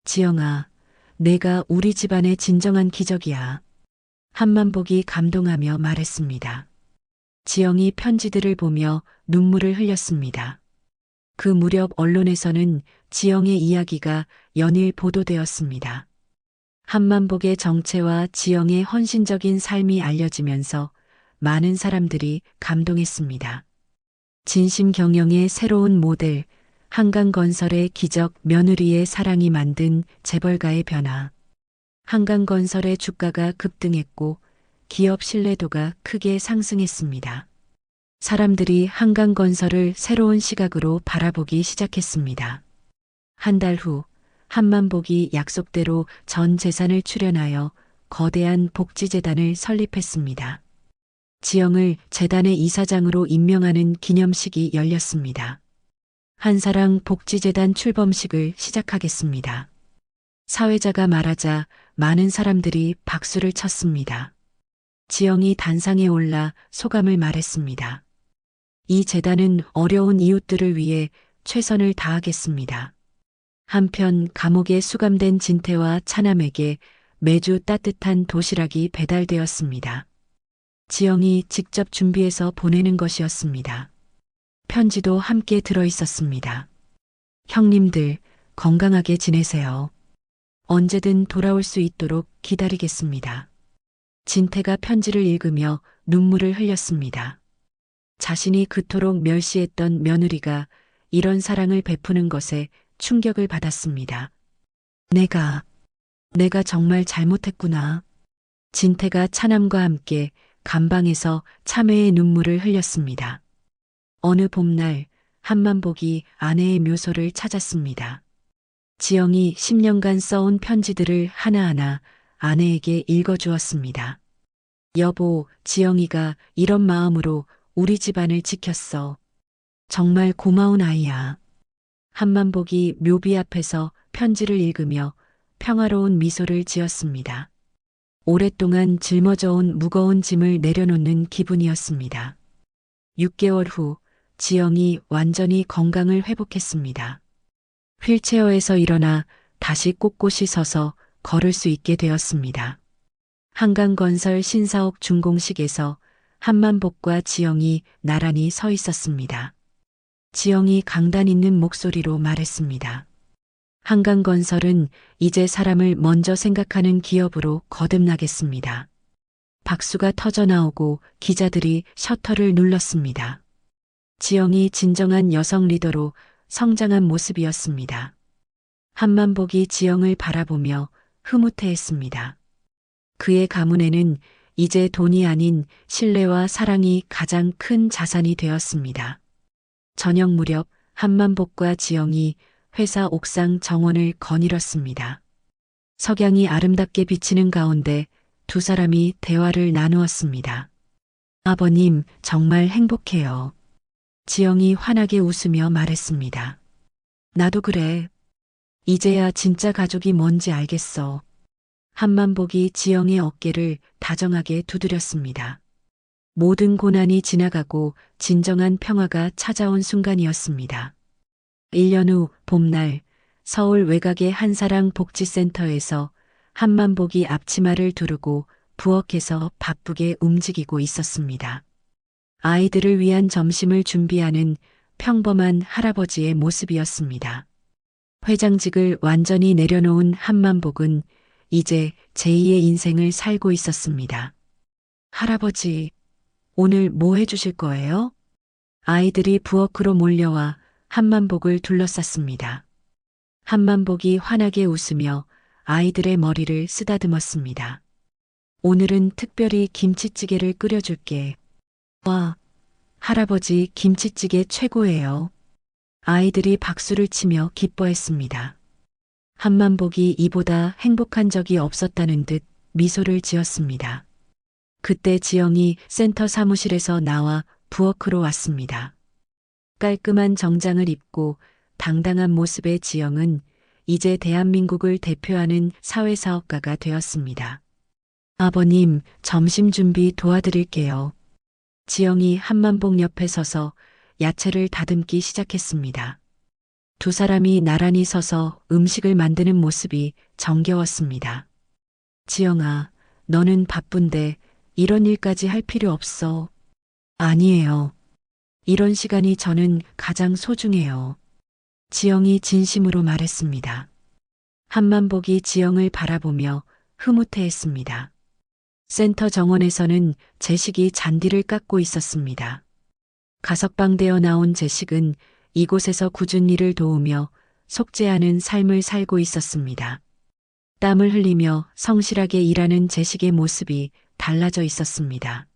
지영아, 내가 우리 집안의 진정한 기적이야. 한만복이 감동하며 말했습니다. 지영이 편지들을 보며 눈물을 흘렸습니다. 그 무렵 언론에서는 지영의 이야기가 연일 보도되었습니다. 한만복의 정체와 지영의 헌신적인 삶이 알려지면서 많은 사람들이 감동했습니다. 진심경영의 새로운 모델, 한강건설의 기적, 며느리의 사랑이 만든 재벌가의 변화. 한강건설의 주가가 급등했고 기업 신뢰도가 크게 상승했습니다. 사람들이 한강건설을 새로운 시각으로 바라보기 시작했습니다. 한 달 후 한만복이 약속대로 전 재산을 출연하여 거대한 복지재단을 설립했습니다. 지영을 재단의 이사장으로 임명하는 기념식이 열렸습니다. 한사랑 복지재단 출범식을 시작하겠습니다. 사회자가 말하자 많은 사람들이 박수를 쳤습니다. 지영이 단상에 올라 소감을 말했습니다. 이 재단은 어려운 이웃들을 위해 최선을 다하겠습니다. 한편 감옥에 수감된 진태와 차남에게 매주 따뜻한 도시락이 배달되었습니다. 지영이 직접 준비해서 보내는 것이었습니다. 편지도 함께 들어 있었습니다. 형님들, 건강하게 지내세요. 언제든 돌아올 수 있도록 기다리겠습니다. 진태가 편지를 읽으며 눈물을 흘렸습니다. 자신이 그토록 멸시했던 며느리가 이런 사랑을 베푸는 것에 충격을 받았습니다. 내가 정말 잘못했구나. 진태가 차남과 함께 감방에서 참회의 눈물을 흘렸습니다. 어느 봄날 한만복이 아내의 묘소를 찾았습니다. 지영이 10년간 써온 편지들을 하나하나 아내에게 읽어주었습니다. 여보, 지영이가 이런 마음으로 우리 집안을 지켰어. 정말 고마운 아이야. 한만복이 묘비 앞에서 편지를 읽으며 평화로운 미소를 지었습니다. 오랫동안 짊어져온 무거운 짐을 내려놓는 기분이었습니다. 6개월 후 지영이 완전히 건강을 회복했습니다. 휠체어에서 일어나 다시 꼿꼿이 서서 걸을 수 있게 되었습니다. 한강건설 신사옥 준공식에서 한만복과 지영이 나란히 서 있었습니다. 지영이 강단 있는 목소리로 말했습니다. 한강건설은 이제 사람을 먼저 생각하는 기업으로 거듭나겠습니다. 박수가 터져나오고 기자들이 셔터를 눌렀습니다. 지영이 진정한 여성 리더로 성장한 모습이었습니다. 한만복이 지영을 바라보며 흐뭇해했습니다. 그의 가문에는 이제 돈이 아닌 신뢰와 사랑이 가장 큰 자산이 되었습니다. 저녁 무렵 한만복과 지영이 회사 옥상 정원을 거닐었습니다. 석양이 아름답게 비치는 가운데 두 사람이 대화를 나누었습니다. 아버님, 정말 행복해요. 지영이 환하게 웃으며 말했습니다. 나도 그래. 이제야 진짜 가족이 뭔지 알겠어. 한만복이 지영의 어깨를 다정하게 두드렸습니다. 모든 고난이 지나가고 진정한 평화가 찾아온 순간이었습니다. 1년 후 봄날 서울 외곽의 한사랑 복지센터에서 한만복이 앞치마를 두르고 부엌에서 바쁘게 움직이고 있었습니다. 아이들을 위한 점심을 준비하는 평범한 할아버지의 모습이었습니다. 회장직을 완전히 내려놓은 한만복은 이제 제2의 인생을 살고 있었습니다. 할아버지, 오늘 뭐 해주실 거예요? 아이들이 부엌으로 몰려와 한만복을 둘러쌌습니다. 한만복이 환하게 웃으며 아이들의 머리를 쓰다듬었습니다. 오늘은 특별히 김치찌개를 끓여줄게. 와, 할아버지 김치찌개 최고예요. 아이들이 박수를 치며 기뻐했습니다. 한만복이 이보다 행복한 적이 없었다는 듯 미소를 지었습니다. 그때 지영이 센터 사무실에서 나와 부엌으로 왔습니다. 깔끔한 정장을 입고 당당한 모습의 지영은 이제 대한민국을 대표하는 사회사업가가 되었습니다. 아버님, 점심 준비 도와드릴게요. 지영이 한만복 옆에 서서 야채를 다듬기 시작했습니다. 두 사람이 나란히 서서 음식을 만드는 모습이 정겨웠습니다. 지영아, 너는 바쁜데 이런 일까지 할 필요 없어. 아니에요. 이런 시간이 저는 가장 소중해요. 지영이 진심으로 말했습니다. 한만복이 지영을 바라보며 흐뭇해했습니다. 센터 정원에서는 제식이 잔디를 깎고 있었습니다. 가석방되어 나온 제식은 이곳에서 굳은 일을 도우며 속죄하는 삶을 살고 있었습니다. 땀을 흘리며 성실하게 일하는 제식의 모습이 달라져 있었습니다.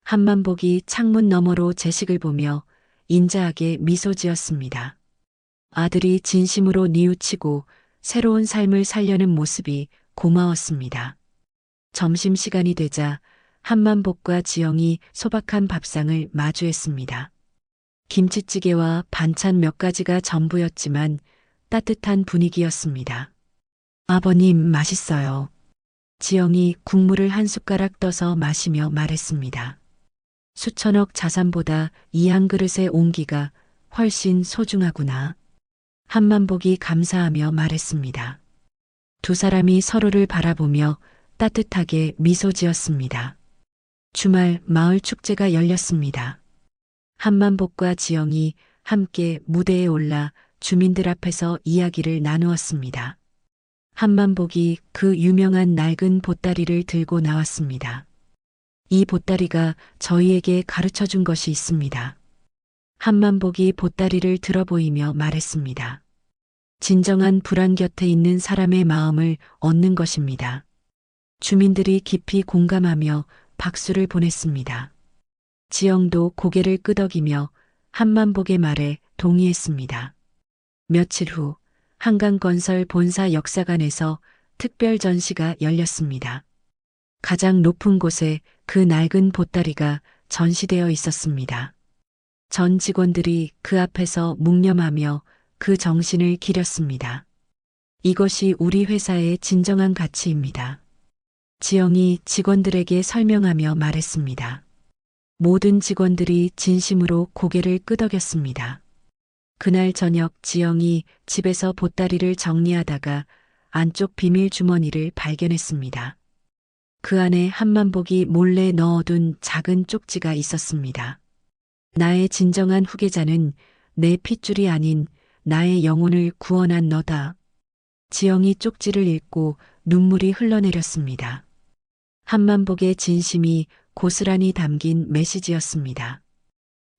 한만복이 창문 너머로 제식을 보며 인자하게 미소 지었습니다. 아들이 진심으로 뉘우치고 새로운 삶을 살려는 모습이 고마웠습니다. 점심시간이 되자 한만복과 지영이 소박한 밥상을 마주했습니다. 김치찌개와 반찬 몇 가지가 전부였지만 따뜻한 분위기였습니다. 아버님, 맛있어요. 지영이 국물을 한 숟가락 떠서 마시며 말했습니다. 수천억 자산보다 이 한 그릇의 온기가 훨씬 소중하구나. 한만복이 감사하며 말했습니다. 두 사람이 서로를 바라보며 따뜻하게 미소 지었습니다. 주말 마을 축제가 열렸습니다. 한만복과 지영이 함께 무대에 올라 주민들 앞에서 이야기를 나누었습니다. 한만복이 그 유명한 낡은 보따리를 들고 나왔습니다. 이 보따리가 저희에게 가르쳐 준 것이 있습니다. 한만복이 보따리를 들어 보이며 말했습니다. 진정한 불안 곁에 있는 사람의 마음을 얻는 것입니다. 주민들이 깊이 공감하며 박수를 보냈습니다. 지영도 고개를 끄덕이며 한만복의 말에 동의했습니다. 며칠 후 한강건설 본사 역사관에서 특별 전시가 열렸습니다. 가장 높은 곳에 그 낡은 보따리가 전시되어 있었습니다. 전 직원들이 그 앞에서 묵념하며 그 정신을 기렸습니다. 이것이 우리 회사의 진정한 가치입니다. 지영이 직원들에게 설명하며 말했습니다. 모든 직원들이 진심으로 고개를 끄덕였습니다. 그날 저녁 지영이 집에서 보따리를 정리하다가 안쪽 비밀 주머니를 발견했습니다. 그 안에 한만복이 몰래 넣어둔 작은 쪽지가 있었습니다. 나의 진정한 후계자는 내 핏줄이 아닌 나의 영혼을 구원한 너다. 지영이 쪽지를 읽고 눈물이 흘러내렸습니다. 한만복의 진심이 고스란히 담긴 메시지였습니다.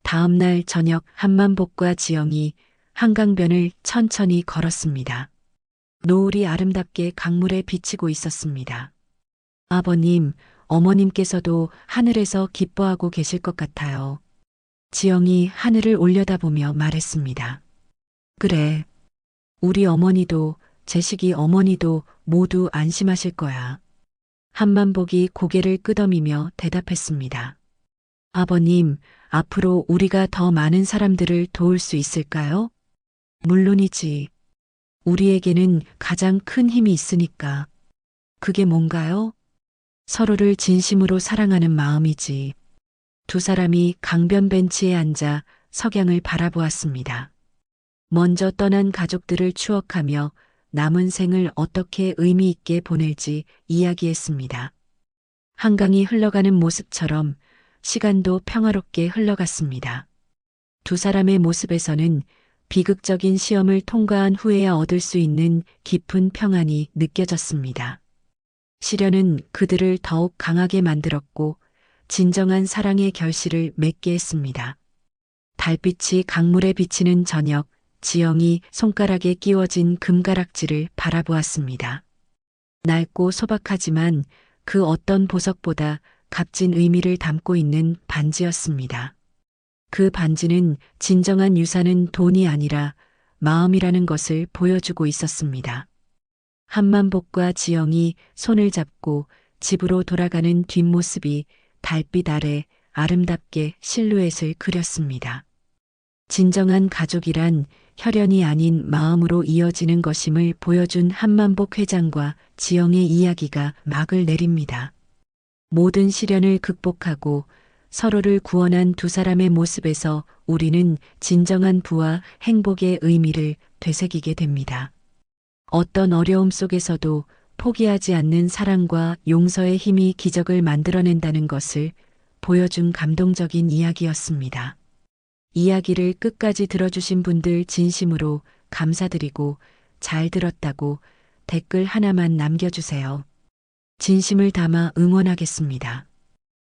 다음 날 저녁 한만복과 지영이 한강변을 천천히 걸었습니다. 노을이 아름답게 강물에 비치고 있었습니다. 아버님, 어머님께서도 하늘에서 기뻐하고 계실 것 같아요. 지영이 하늘을 올려다보며 말했습니다. 그래. 우리 어머니도 제식이 어머니도 모두 안심하실 거야. 한만복이 고개를 끄덕이며 대답했습니다. 아버님, 앞으로 우리가 더 많은 사람들을 도울 수 있을까요? 물론이지. 우리에게는 가장 큰 힘이 있으니까. 그게 뭔가요? 서로를 진심으로 사랑하는 마음이지. 두 사람이 강변 벤치에 앉아 석양을 바라보았습니다. 먼저 떠난 가족들을 추억하며 남은 생을 어떻게 의미 있게 보낼지 이야기했습니다. 한강이 흘러가는 모습처럼 시간도 평화롭게 흘러갔습니다. 두 사람의 모습에서는 비극적인 시험을 통과한 후에야 얻을 수 있는 깊은 평안이 느껴졌습니다. 시련은 그들을 더욱 강하게 만들었고 진정한 사랑의 결실을 맺게 했습니다. 달빛이 강물에 비치는 저녁, 지영이 손가락에 끼워진 금가락지를 바라보았습니다. 낡고 소박하지만 그 어떤 보석보다 값진 의미를 담고 있는 반지였습니다. 그 반지는 진정한 유산은 돈이 아니라 마음이라는 것을 보여주고 있었습니다. 한만복과 지영이 손을 잡고 집으로 돌아가는 뒷모습이 달빛 아래 아름답게 실루엣을 그렸습니다. 진정한 가족이란 혈연이 아닌 마음으로 이어지는 것임을 보여준 한만복 회장과 지영의 이야기가 막을 내립니다. 모든 시련을 극복하고 서로를 구원한 두 사람의 모습에서 우리는 진정한 부와 행복의 의미를 되새기게 됩니다. 어떤 어려움 속에서도 포기하지 않는 사랑과 용서의 힘이 기적을 만들어낸다는 것을 보여준 감동적인 이야기였습니다. 이야기를 끝까지 들어주신 분들 진심으로 감사드리고 잘 들었다고 댓글 하나만 남겨주세요. 진심을 담아 응원하겠습니다.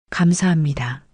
감사합니다.